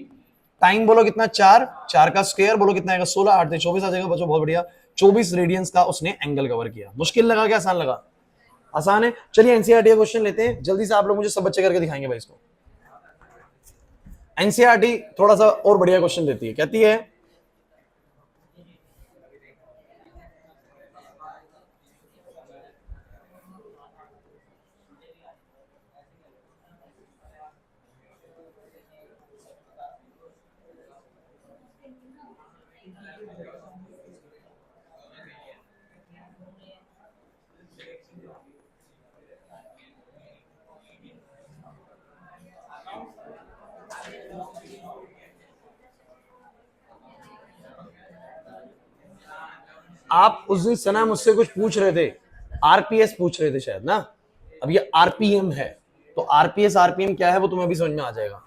[SPEAKER 2] टाइम बोलो कितना? 4। 4 का स्क्वायर बोलो कितना आएगा? 16 8 24 आ जाएगा बच्चों। बहुत बढ़िया, 24 रेडियंस का उसने एंगल कवर किया। मुश्किल लगा क्या आसान लगा? आसान है। चलिए एनसीईआरटी का क्वेश्चन लेते हैं जल्दी से। आप लोग मुझे सब बच्चे करके दिखाएंगे भाई इसको। एनसीईआरटी थोड़ा सा और बढ़िया क्वेश्चन देती है, कहती है आप उस दिन सना मुझसे कुछ पूछ रहे थे, आरपीएस पूछ रहे थे शायद ना। अब ये आरपीएम है, तो आरपीएस आरपीएम क्या है वो तुम्हें अभी समझ में आ जाएगा।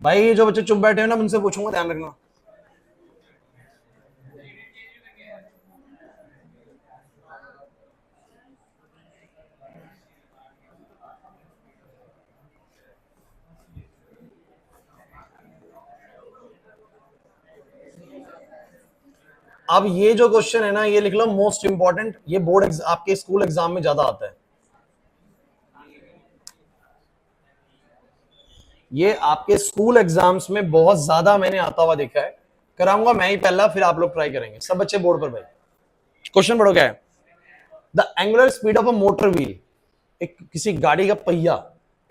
[SPEAKER 2] भाई ये जो बच्चे चुप बैठे हैं ना, उनसे पूछूंगा, ध्यान रखना। अब ये जो क्वेश्चन है ना, ये लिख लो मोस्ट इंपॉर्टेंट, ये बोर्ड आपके स्कूल एग्जाम में ज्यादा आता है। ये आपके स्कूल एग्जाम्स में बहुत ज्यादा मैंने आता हुआ देखा है। कराऊंगा मैं ही पहला, फिर आप लोग ट्राई करेंगे। सब बच्चे बोर्ड पर भाई क्वेश्चन पढ़ो क्या है? The angular speed of a motor wheel, एक किसी गाड़ी का पहिया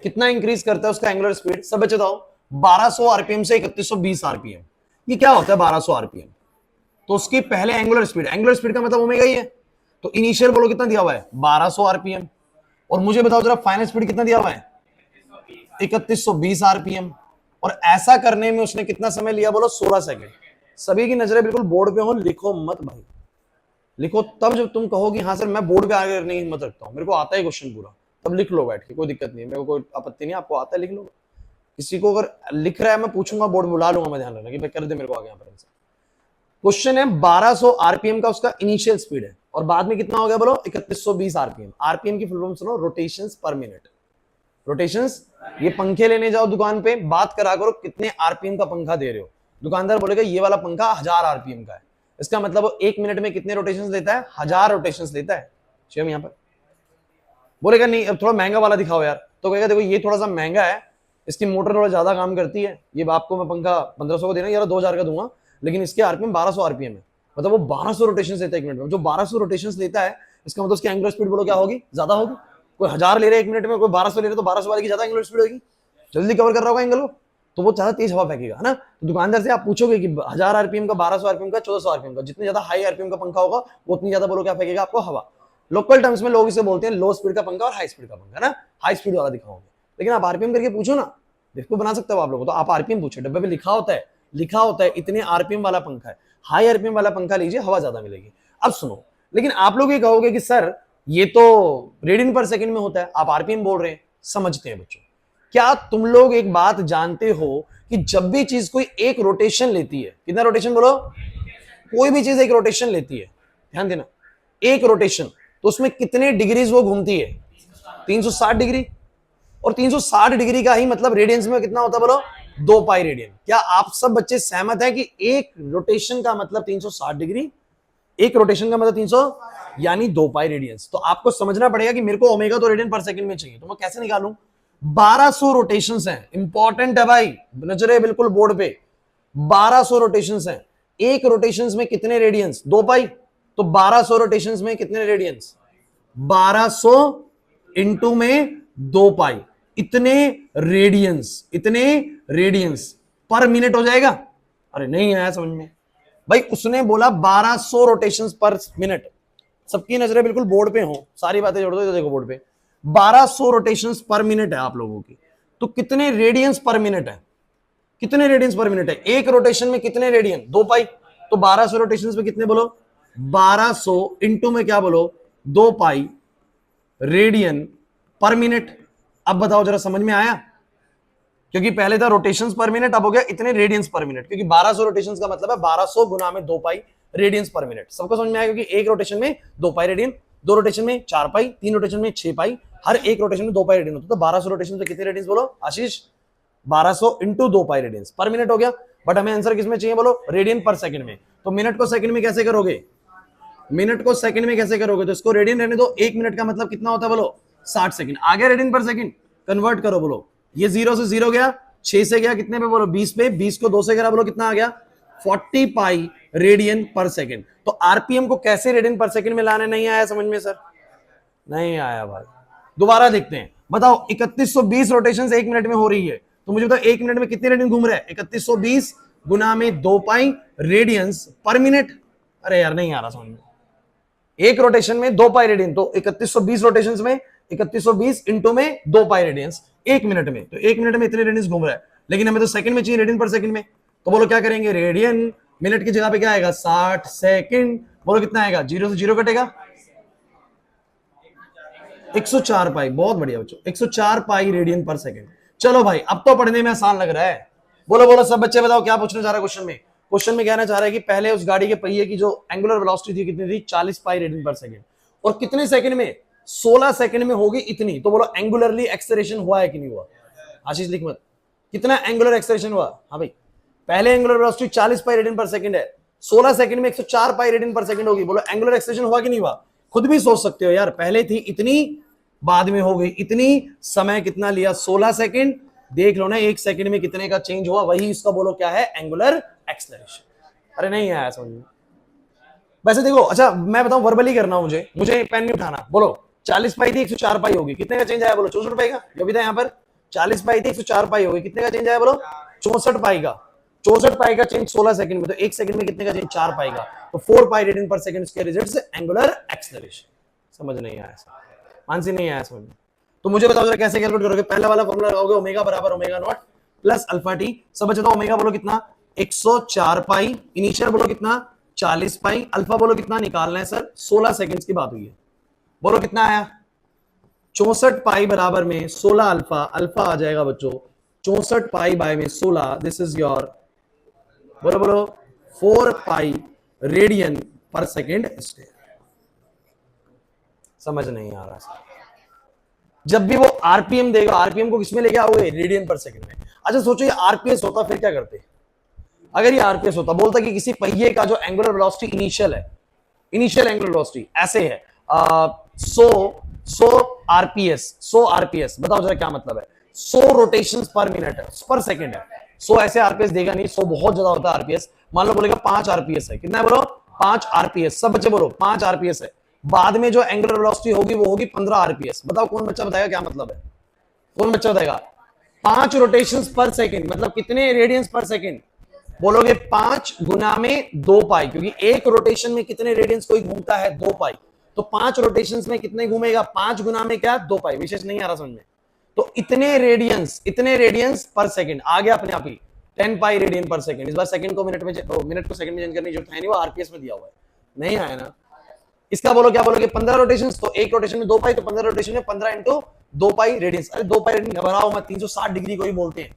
[SPEAKER 2] कितना इंक्रीज करता है उसका एंगुलर स्पीड? सब बच्चे बताओ। 1200 आरपीएम से 3120 आरपीएम। ये क्या होता है 1200 आरपीएम? तो उसकी पहले एंगुलर स्पीड का मतलब ओमेगा ही है। तो इनिशियल बोलो कितना दिया हुआ है? 1200 आरपीएम। और मुझे बताओ जरा फाइनल स्पीड कितना दिया हुआ है? 3120 आरपीएम। और ऐसा करने में उसने कितना समय लिया? बोलो 16 सेकंड। सभी की नजरें बिल्कुल बोर्ड पे हो, लिखो मत भाई, लिखो तब जब तुम कहोगे हाँ सर मैं बोर्ड पे आगे नहीं हिम्मत रखता हूँ, मेरे को आता है क्वेश्चन पूरा, तब लिख लो बैठ के, कोई दिक्कत नहीं है, मेरे को कोई आपत्ति नहीं, आपको आता है लिख लो। किसी को अगर लिख रहा है मैं पूछूंगा, बोर्ड बुला लूंगा मैं, ध्यान रखना कि भाई कर दे मेरे को आगे यहाँ पर आंसर। क्वेश्चन है 1200 आरपीएम का उसका इनिशियल स्पीड है, और बाद में कितना हो गया बोलो? 3120 आरपीएम। आरपीएम की फुल फॉर्म सुनो, रोटेशंस पर मिनट। रोटेशंस। ये पंखे लेने जाओ दुकान पे, बात करा करो कितने आरपीएम का पंखा दे रहे हो। दुकानदार बोलेगा ये वाला पंखा 1000 आरपीएम का है, इसका मतलब वो 1 मिनट में कितने रोटेशंस लेता है? 1000 रोटेशंस लेता है। शिवम यहाँ पर बोलेगा नहीं अब थोड़ा महंगा वाला दिखाओ यार, तो कहेगा देखो ये थोड़ा सा महंगा है, इसकी मोटर थोड़ा ज्यादा काम करती है, ये आपको मैं पंखा 1500 को देना यार 2000 का दूंगा, लेकिन इसके आरपीएम 1200 आरपीएम है, मतलब वो 1200 रोटेशन लेता है 1 मिनट में। जो 1200 रोटेशन लेता है इसका मतलब उसकी एंगुलर स्पीड बोलो क्या होगी? ज्यादा होगी। कोई 1000 ले रहा है 1 मिनट में, कोई 1200 ले रहा है, तो 1200 वाले की ज्यादा एंगुलर स्पीड होगी, जल्दी कवर कर रहा होगा एंगल को, तो वो ज्यादा तेज हवा फेंकेगा, है ना। तो दुकानदार से आप पूछोगे कि 1000 आरपीएम का, 1200 आरपीएम का, 1400 आरपीएम का, जितने ज्यादा हाई आरपीएम का पंखा होगा वो उतनी ज्यादा बोलो क्या फेंकेगा आपको? हवा। लोकल टर्म्स में लोग इसे बोलते हैं लो स्पीड का पंखा और हाई स्पीड का पंखा, है ना। हाई स्पीड वाला दिखाओगे, लेकिन आप आरपीएम करके पूछो ना, देखो बना सकते हो आप लोगों, तो आप आरपीएम पूछो, डब्बे पे लिखा होता है इतने आरपीएम वाला पंखा है, हाई आरपीएम वाला पंखा लीजिए, हवा ज्यादा मिलेगी। अब सुनो, लेकिन आप लोग ये कहोगे कि सर ये तो रेडियन पर सेकंड में होता है, आप आरपीएम बोल रहे हैं। समझते हैं बच्चों, क्या तुम लोग एक बात जानते हो कि जब भी चीज कोई एक रोटेशन लेती है, कितना रोटेशन बोलो? कोई भी चीज एक रोटेशन लेती है, ध्यान देना, एक रोटेशन, तो उसमें कितने डिग्रीज वो घूमती है? 360 डिग्री। और 360 डिग्री का ही मतलब रेडियंस में कितना होता है बोलो? 2 पाई रेडियन। क्या आप सब बच्चे सहमत हैं कि एक रोटेशन का मतलब 360 डिग्री, एक रोटेशन का मतलब 300 यानी 2 पाई रेडियंस। तो आपको समझना पड़ेगा कि मेरे को ओमेगा तो रेडियन पर सेकंड में चाहिए, तो मैं कैसे निकालूं? 1200 रोटेशंस हैं, इंपॉर्टेंट है भाई, नजरे बिल्कुल बोर्ड पे। 1200 रोटेशंस हैं, एक रोटेशंस में कितने रेडियंस? 2 पाई। तो 1200 रोटेशंस में कितने रेडियंस? 1200 इंटू में 2 पाई, इतने रेडियंस पर मिनट हो जाएगा। अरे नहीं आया समझ में भाई, उसने बोला 1200 रोटेशंस पर मिनट। सबकी नजरें बिल्कुल बोर्ड पे हो, सारी बातें जोड़ दो, देखो बोर्ड पे 1200 रोटेशंस पर मिनट है आप लोगों की, तो कितने रेडियंस पर मिनट है? कितने रेडियंस पर मिनट है? एक रोटेशन में कितने रेडियन? 2 पाई। तो 1200 रोटेशंस में कितने बोलो? 1200 इंटू में क्या बोलो? 2 पाई रेडियन पर मिनट। अब बताओ जरा, समझ में आया? क्योंकि पहले था रोटेशंस पर मिनट, अब हो गया इतने रेडियंस पर मिनट, क्योंकि 1200 रोटेशंस का मतलब है 1200 गुना में 2 पाई रेडियंस पर मिनट। सबको समझ में आया? क्योंकि एक रोटेशन में 2 पाई रेडियन, 2 रोटेशन में 4 पाई, 3 रोटेशन में 6 पाई, हर एक रोटेशन में 2 पाई रेडियन होता है। तो 1200 रोटेशन में कितने रेडियंस बोलो आशीष? 1200 इंटू 2 पाई रेडियंस पर मिनट हो गया। बट हमें आंसर किसमें चाहिए बोलो? रेडियन पर सेकंड में। तो मिनट को सेकंड में कैसे करोगे? मिनट को सेकंड में कैसे करोगे? तो इसको रेडियन रहने दो। 1 मिनट का मतलब कितना होता है बोलो? 60 सेकंड। आ गया रेडियन पर सेकंड, कन्वर्ट करो बोलो। ये 0 से 0 गया, 6 से गया कितने पे बोलो? 20 पे। 20 को 2 से करा बोलो कितना आ गया? 40 पाई रेडियन पर सेकंड। तो आरपीएम को कैसे रेडियन पर सेकंड में लाने? नहीं आया समझ में सर? नहीं आया भाई। दोबारा देखते हैं, बताओ 3120 रोटेशंस 1 मिनट में हो रही है, तो मुझे बताओ 1 मिनट में कितने रेडियन घूम रहे हैं? 3120 गुना में 2 पाई रेडियंस पर मिनट। अरे यार नहीं आ रहा समझ में। एक रोटेशन में 2 पाई रेडियन, तो 3120 रोटेशंस में 3120 इंटू में 2 पाई रेडियंस 1 मिनट में, तो 1 मिनट में इतने रेडियंस घूम रहा है। लेकिन हमें तो सेकंड में चाहिए, रेडियन पर सेकंड में। तो बोलो क्या करेंगे? रेडियन मिनट की जगह पे क्या आएगा? 60 सेकंड। बोलो कितना आएगा? 0 से 0 कटेगा, 104 पाई। बहुत बढ़िया बच्चों, 104 पाई रेडियन पर सेकंड। चलो भाई, अब तो पढ़ने में आसान लग रहा है। बोलो बोलो सब बच्चे, बताओ क्या पूछना चाह रहा है क्वेश्चन में? क्वेश्चन में कहना चाह रहा है कि पहले उस गाड़ी के पहिए की जो एंगुलर वेलोसिटी थी कितनी थी? 40 पाई रेडियन पर सेकंड। और कितने सेकंड में? 16 सेकंड में होगी इतनी। तो बोलो एंगुलरली एक्सेलरेशन हुआ है कि नहीं हुआ? आशीष लिख मत, कितना एंगुलर एक्सेलरेशन हुआ? हाँ भाई, पहले एंगुलर वेलोसिटी 40 पाई रेडियन पर सेकंड है, 16 सेकंड में 104 पाई रेडियन पर सेकंड होगी। बोलो एंगुलर एक्सेलरेशन हुआ कि नहीं हुआ? खुद भी सोच सकते हो यार, पहले थी इतनी, बाद में हो गई इतनी, समय कितना लिया? 16 सेकंड। देख लो ना 1 सेकंड में कितने का चेंज हुआ, वही इसका बोलो क्या है? Angular acceleration. अरे नहीं आया समझ में? वैसे देखो, अच्छा मैं बताऊं, वर्बली करना, मुझे पेन नहीं उठाना। बोलो 40 पाई थी 104 पाई होगी, कितने का चेंज आया? बोलो 64 पाई का। जो भी था यहाँ पर 40 पाई थी 104 पाई होगी, कितने का चेंज आया? बोलो 64 पाई का। 64 पाई का चेंज 16 सेकंड में, तो 1 सेकंड में कितने का चेंज? 4 पाई का। तो 4 पाई रेडियन पर सेकंड के रिजल्ट से एंगुलर एक्सेलरेशन। समझ नहीं आया? मानसी नहीं आया समझ में? तो मुझे बताओ जरा कैसे कैलकुलेट करोगे? पहला वाला फॉर्मूला लगाओगे, ओमेगा बराबर omega naught plus alpha T. सब बच्चों ओमेगा बोलो कितना? 104 पाई। इनिशियल बोलो कितना? 40 पाई। अल्फा बोलो कितना निकालना है सर? 16 सेकंड्स की बात हुई है। बोलो कितना आया? 64 पाई बराबर में 16 अल्फा। अल्फा आ जाएगा बच्चों 64 पाई बाय में 16, दिस इज योर, बोलो बोलो 4 पाई रेडियन पर सेकेंड स्क्वायर। समझ नहीं आ रहा सर? जब भी वो आरपीएम देगा, आरपीएम को किसमें लेके आओगे, रेडियन पर सेकंड में। अच्छा सोचो ये आरपीएस होता फिर क्या करते, अगर ये आरपीएस होता, बोलता कि किसी पहिए का जो एंगुलर वेलोसिटी इनिशियल है, इनिशियल एंगुलर वेलोसिटी ऐसे है 100 आरपीएस, बताओ जरा क्या मतलब है, 100 रोटेशंस पर मिनट है, पर सेकंड है। 100 ऐसे आरपीएस देगा नहीं, 100 बहुत ज्यादा होता है आरपीएस। मान लो बोलेगा 5 आरपीएस है, कितना है बोलो, 5 आरपीएस, सब बच्चे बोलो 5 आरपीएस है। बाद में जो एंगुलर वेलोसिटी होगी वो होगी 15 आरपीएस। बताओ कौन बच्चा बताएगा क्या मतलब है, कौन बच्चा बताएगा। 5 रोटेशंस पर सेकंड मतलब कितने रेडियंस पर सेकंड, बोलोगे 5 गुना में 2 पाई, क्योंकि एक रोटेशन में कितने रेडियंस कोई घूमता है, 2 पाई। तो 5 रोटेशंस में कितने घूमेगा, 5 गुना में क्या, 2 पाई। विशेष नहीं आ रहा समझ में। तो इतने रेडियंस पर सेकंड आ गया अपने आप ही 10 पाई रेडियन पर सेकंड। इस बार सेकंड को मिनट में, मिनट को सेकंड में चेंज करने की जरूरत है नहीं, वो आरपीएस में दिया हुआ है, नहीं आया ना। इसका बोलो क्या बोलोगे, 15 रोटेशन, तो एक रोटेशन में 2 पाई, तो 15 रोटेशन में 15 इंटू 2 पाई रेडियंस। अरे 2 पाई रेडियन घबराओ मत, 360 डिग्री को ही बोलते हैं,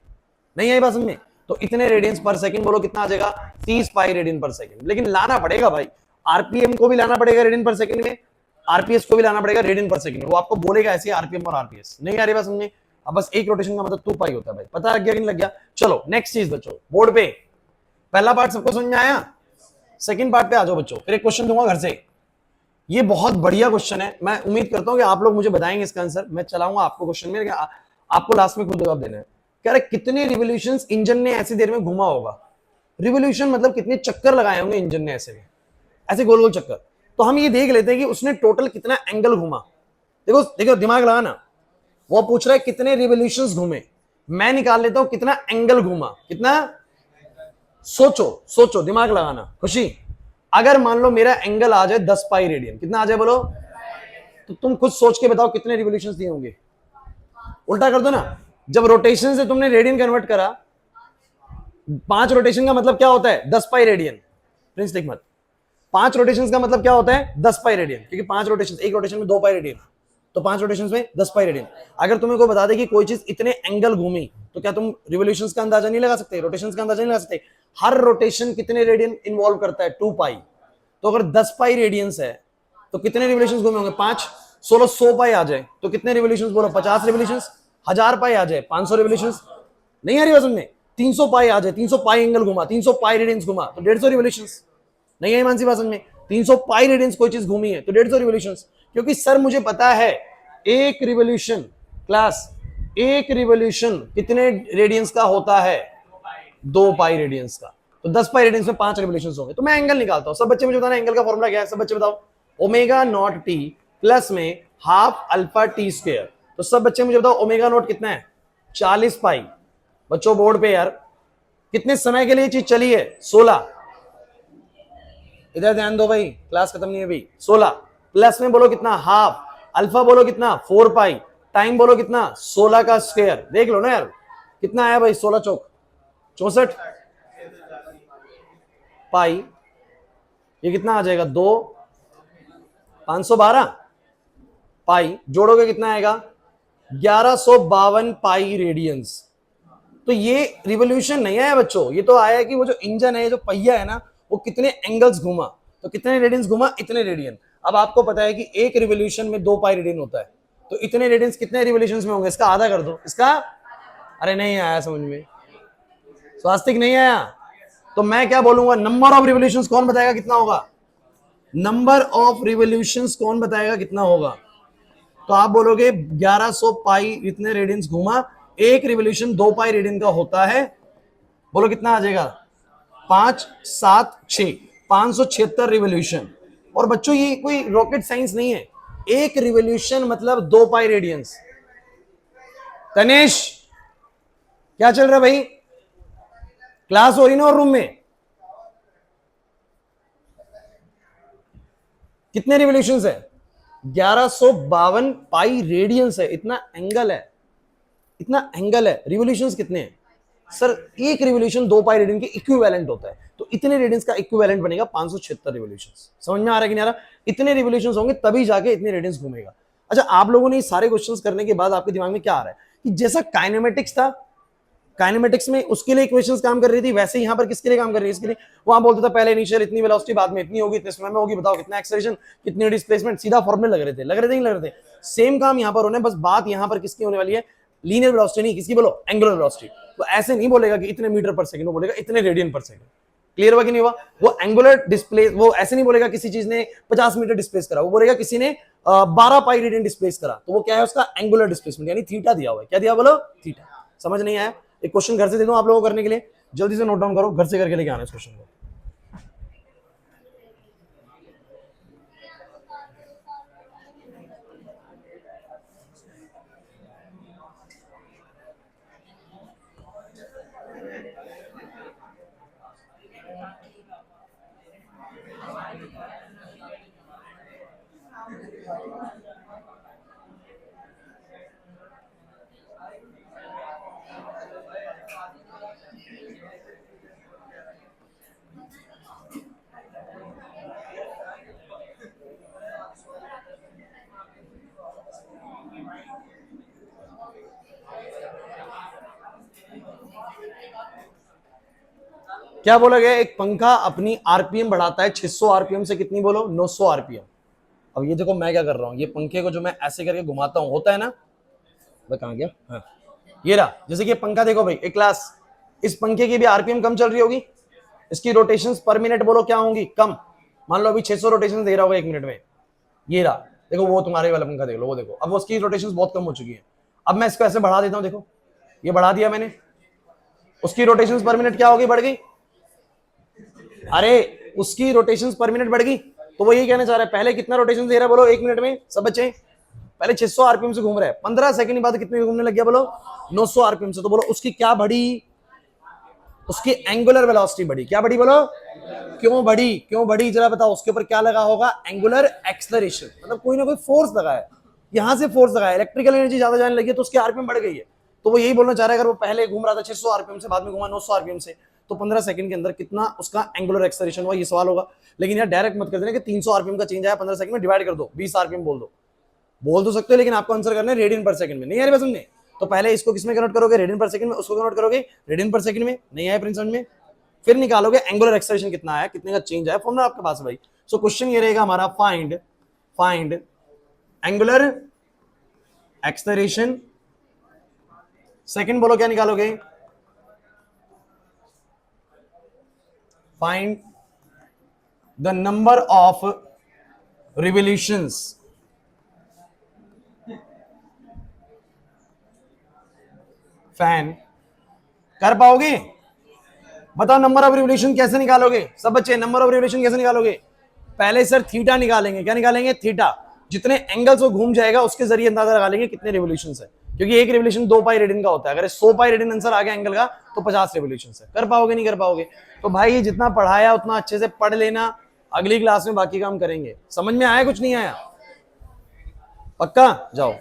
[SPEAKER 2] नहीं आई बात समझ में। तो इतने रेडियंस पर सेकंड बोलो कितना आ जाएगा, 30 पाई रेडियन पर सेकंड। लेकिन लाना पड़ेगा भाई, आरपीएम को भी लाना पड़ेगा रेडियन पर सेकंड में, आरपीएस को भी लाना पड़ेगा रेडियन पर सेकंड में। वो आपको बोलेगा ऐसे आरपीएम और आरपीएस, नहीं आ रही बात समझ में। अब बस एक रोटेशन का मतलब 2 पाई होता है भाई, पता लग गया कि नहीं लग गया। चलो नेक्स्ट चीज बच्चों, बोर्ड पे पहला पार्ट सबको समझ में आया, सेकंड पार्ट पे आ जाओ बच्चों। फिर एक क्वेश्चन दूंगा घर से, ये बहुत बढ़िया क्वेश्चन है, मैं उम्मीद करता हूं कि आप लोग मुझे बताएंगे इसका आंसर। मैं चलाऊंगा आपको क्वेश्चन में, आपको लास्ट में खुद जवाब देना है। कह रहे कितने रिवोल्यूशंस इंजन ने ऐसी देर में घुमा होगा। रिवोल्यूशन मतलब कितने चक्कर लगाए होंगे इंजन ने ऐसे में, ऐसे गोल गोल चक्कर। तो हम ये देख लेते हैं कि उसने टोटल कितना एंगल घुमा। देखो देखो दिमाग लगाना, वो पूछ रहा है कितने रिवोल्यूशंस घूमे, मैं निकाल लेता हूं कितना एंगल घुमा, कितना। सोचो सोचो दिमाग लगाना खुशी। अगर मान लो मेरा एंगल आ जाए 10 पाई रेडियन, कितना आ जाए बोलो, तो तुम खुद सोच के बताओ कितने रिवोल्यूशंस दिए होंगे। उल्टा कर दो ना, जब रोटेशन से तुमने रेडियन कन्वर्ट करा, 5 रोटेशन का मतलब क्या होता है, 10 पाई रेडियन। प्रिंस लिख मत, 5 रोटेशन का मतलब क्या होता है, 10 पाई रेडियन, क्योंकि 5 रोटेशन, एक रोटेशन में 2 पाई रेडियन, तो 5 रोटेशन में 10 पाई रेडियन। अगर तुम्हें कोई बता दे कि कोई चीज इतने एंगल घूमी, तो क्या तुम रिवोल्यूशंस का अंदाजा नहीं लगा सकते, रोटेशंस का अंदाजा नहीं लगा सकते। हर रोटेशन कितने रेडियन इन्वॉल्व करता है, 2 पाई। तो अगर 10 पाई रेडियंस है तो कितने रिवोल्यूशंस घूमे होंगे, 5, 16, 100 पाई आ जाए तो कितने रिवोल्यूशंस बोलो, 50 रिवोल्यूशंस। 1000 पाई आ जाए 500 रिवोल्यूशंस, नहीं आ रही समझ में। 300 पाई आ जाए, 300 पाई एंगल घुमा, 300 पाई रेडियंस घुमा, तो 150 रिवोल्यूशंस, नहीं आई मानसी बात समझ में। 300 पाई रेडियंस कोई चीज घूमी है तो 150 रिवोल्यूशंस। क्योंकि सर मुझे पता है एक रिवोल्यूशन, क्लास एक रिवोल्यूशन कितने रेडियंस का होता है, 2 पाई रेडियंस का। तो 10 पाई रेडियंस में 5 रिवोल्यूशंस होंगे। तो मैं एंगल निकालता हूं, सब बच्चे मुझे बताना एंगल का फॉर्मूला क्या है, सब बच्चे बताओ। ओमेगा नॉट टी प्लस में हाफ अल्फा टी स्क्वायर। तो सब बच्चे मुझे बताओ ओमेगा नॉट कितना है, 40 पाई। बच्चों बोर्ड पे यार कितने समय के लिए चीज चली है, 16। इधर ध्यान दो भाई, क्लास खत्म नहीं है भाई। 16 प्लस में बोलो कितना, हाफ, अल्फा बोलो कितना, 4 पाई, टाइम बोलो कितना, 16 का स्क्वायर। देख लो ना यार कितना आया भाई, 16 चौक 64 पाई। ये कितना आ जाएगा, 2 512 पाई, जोड़ोगे कितना आएगा, 1152 पाई रेडियंस। तो ये रिवोल्यूशन नहीं आया बच्चों, ये तो आया कि वो जो इंजन है, जो पहिया है ना, वो कितने एंगल्स घुमा, तो कितने रेडियंस घुमा, इतने रेडियन। अब आपको पता है कि एक रिवोल्यूशन में 2 पाई रेडियन होता है, तो इतने रेडियंस कितने रिवोल्यूशंस में होंगे, इसका आधा कर दो इसका। अरे नहीं आया समझ में, स्वास्तिक नहीं आया, तो मैं क्या बोलूंगा, नंबर ऑफ रिवोल्यूशंस कौन बताएगा कितना होगा, नंबर ऑफ रिवोल्यूशंस कौन बताएगा कितना होगा। तो आप बोलोगे 1100 पाई इतने रेडियंस घुमा, एक रिवोल्यूशन 2 पाई रेडियन का होता है। बोलो कितना आ जाएगा, 5 7 6 576 रिवोल्यूशन। और बच्चों ये कोई रॉकेट साइंस नहीं है, एक रिवोल्यूशन मतलब 2 पाई रेडियंस। तनेश क्या चल रहा है भाई, क्लास हो रही ना और रूम में, कितने रिवोल्यूशंस है, 1152 पाई रेडियंस है, इतना एंगल है, इतना एंगल है। रिवोल्यूशंस कितने हैं सर, एक रिवोल्यूशन 2 पाई रेडियन के इक्विवेलेंट होता है, तो इतने रेडियंस का इक्विवेलेंट बनेगा 576 रिवोल्यूशंस। समझ में आ रहा है कि नहीं आ रहा, इतने रिवोल्यूशंस होंगे तभी जाके इतने रेडियंस घूमेगा। अच्छा आप लोगों ने सारे क्वेश्चंस करने के बाद आपके दिमाग में क्या आ रहा है कि जैसा काइनेमेटिक्स था काइनेमेटिक्स में उसके लिए इक्वेशंस काम कर रही थी, वैसे यहाँ पर किसके लिए काम कर रही है, इसके लिए। वहां बोलता था पहले इनिशियल इतनी वेलोसिटी, बाद में इतनी होगी, इतने समय में होगी, बताओ कितना एक्सेलरेशन, कितनी डिस्प्लेसमेंट, सीधा फॉर्मूले लग रहे थे, लग रहे थे नहीं लग रहे थे। सेम काम यहाँ पर होने, बस बात यहाँ पर किसकी होने वाली है, लीनियर वेलोसिटी नहीं, किसकी बोलो, एंगुलर वेलोसिटी। तो ऐसे नहीं बोलेगा कि इतने मीटर पर सेकंड, वो बोलेगा इतने रेडियन पर सेकंड। क्लियर हुआ कि नहीं हुआ। वो एंगुलर डिस्प्लेस, वो ऐसे नहीं बोलेगा किसी चीज ने 50 मीटर डिस्प्लेस करा, वो बोलेगा किसी ने 12 पाई रेडियन डिस्प्लेस करा, तो वो क्या है, उसका एंगुलर डिस्प्लेसमेंट यानी थीटा दिया हुआ है। क्या दिया बोलो, थीटा। समझ नहीं आया, एक क्वेश्चन घर से दे दूं आप लोगों को करने के लिए, जल्दी से नोट डाउन करो, घर से करके लेके आना इस क्वेश्चन को। क्या बोला गया, एक पंखा अपनी आरपीएम बढ़ाता है 600 आरपीएम से, कितनी बोलो, 900 आरपीएम। अब ये देखो मैं क्या कर रहा हूं, ये पंखे को जो मैं ऐसे करके घुमाता हूं, होता है ना, कहां गया, हाँ ये रहा। जैसे कि पंखा देखो भाई, एक क्लास, इस पंखे की भी आरपीएम कम चल रही होगी, इसकी रोटेशंस पर मिनट बोलो क्या होंगी, कम। मान लो अभी 600 रोटेशन दे रहा होगा 1 मिनट में, ये रहा। देखो वो तुम्हारे वाला पंखा देख लो, वो देखो अब उसकी रोटेशंस बहुत कम हो चुकी है। अब मैं इसको ऐसे बढ़ा देता हूं, देखो ये बढ़ा दिया मैंने, उसकी रोटेशंस पर मिनट क्या होगी, बढ़ गई। अरे उसकी रोटेशंस पर मिनट बढ़ गई, तो वो यही कहना चाह रहा है, पहले कितना रोटेशन दे रहा है बोलो 1 मिनट में, सब बच्चे पहले 600 आरपीएम से घूम रहा है, 15 सेकंड बाद कितने घूमने लग गया बोलो, 900 आरपीएम से। तो बोलो उसकी क्या बढ़ी, उसकी एंगुलर वेलोसिटी बढ़ी। क्या बढ़ी बोलो, क्यों बढ़ी, क्यों बढ़ी जरा बताओ। उसके ऊपर क्या लगा होगा, एंगुलर एक्सेलरेशन, मतलब कोई ना कोई फोर्स लगा है, यहां से फोर्स लगा है, इलेक्ट्रिकल एनर्जी ज्यादा जाने लगी है, तो उसकी आरपीएम बढ़ गई है। तो वो यही बोलना चाह रहा है, अगर वो पहले घूम रहा था 600 आरपीएम से, बाद में घुमा 900 आरपीएम से, तो 15 सेकंड के अंदर कितना उसका एंगुलर एक्सेलरेशन हुआ, ये सवाल होगा। लेकिन यार डायरेक्ट मत कर देना कि 300 आरपीएम का चेंज आया 15 सेकंड में, डिवाइड कर दो 20 आरपीएम बोल दो सकते हो, लेकिन आपको आंसर करना है रेडियन पर सेकंड में। नहीं आ रही समझ में, तो पहले इसको किसमें कन्वर्ट करोगे, रेडियन पर सेकंड में, उसको कन्वर्ट करोगे रेडियन पर सेकंड में, नहीं आया प्रिंस में, फिर निकालोगे एंगुलर एक्सेलरेशन कितना आया, कितने का चेंज आया, फॉर्मूला आपके पास भाई। सो क्वेश्चन ये रहेगा हमारा, फाइंड एंगुलर एक्सेलरेशन, सेकंड बोलो क्या निकालोगे, find the number of revolutions fan. कर पाओगे, बताओ नंबर ऑफ रिवोल्यूशन कैसे निकालोगे सब बच्चे, नंबर ऑफ रिवोल्यूशन कैसे निकालोगे। पहले सर थीटा निकालेंगे, क्या निकालेंगे, थीटा, जितने एंगल्स वो घूम जाएगा उसके जरिए अंदाजा लगा लेंगे कितने रिवोल्यूशंस है, क्योंकि एक रिवोल्यूशन 2 पाई रेडियन का होता है। अगर 100 पाई रेडियन आंसर आ गया एंगल का, तो 50 रिवोल्यूशंस है। कर पाओगे नहीं कर पाओगे। तो भाई जितना पढ़ाया उतना अच्छे से पढ़ लेना, अगली क्लास में बाकी काम करेंगे। समझ में आया, कुछ नहीं आया, पक्का जाओ।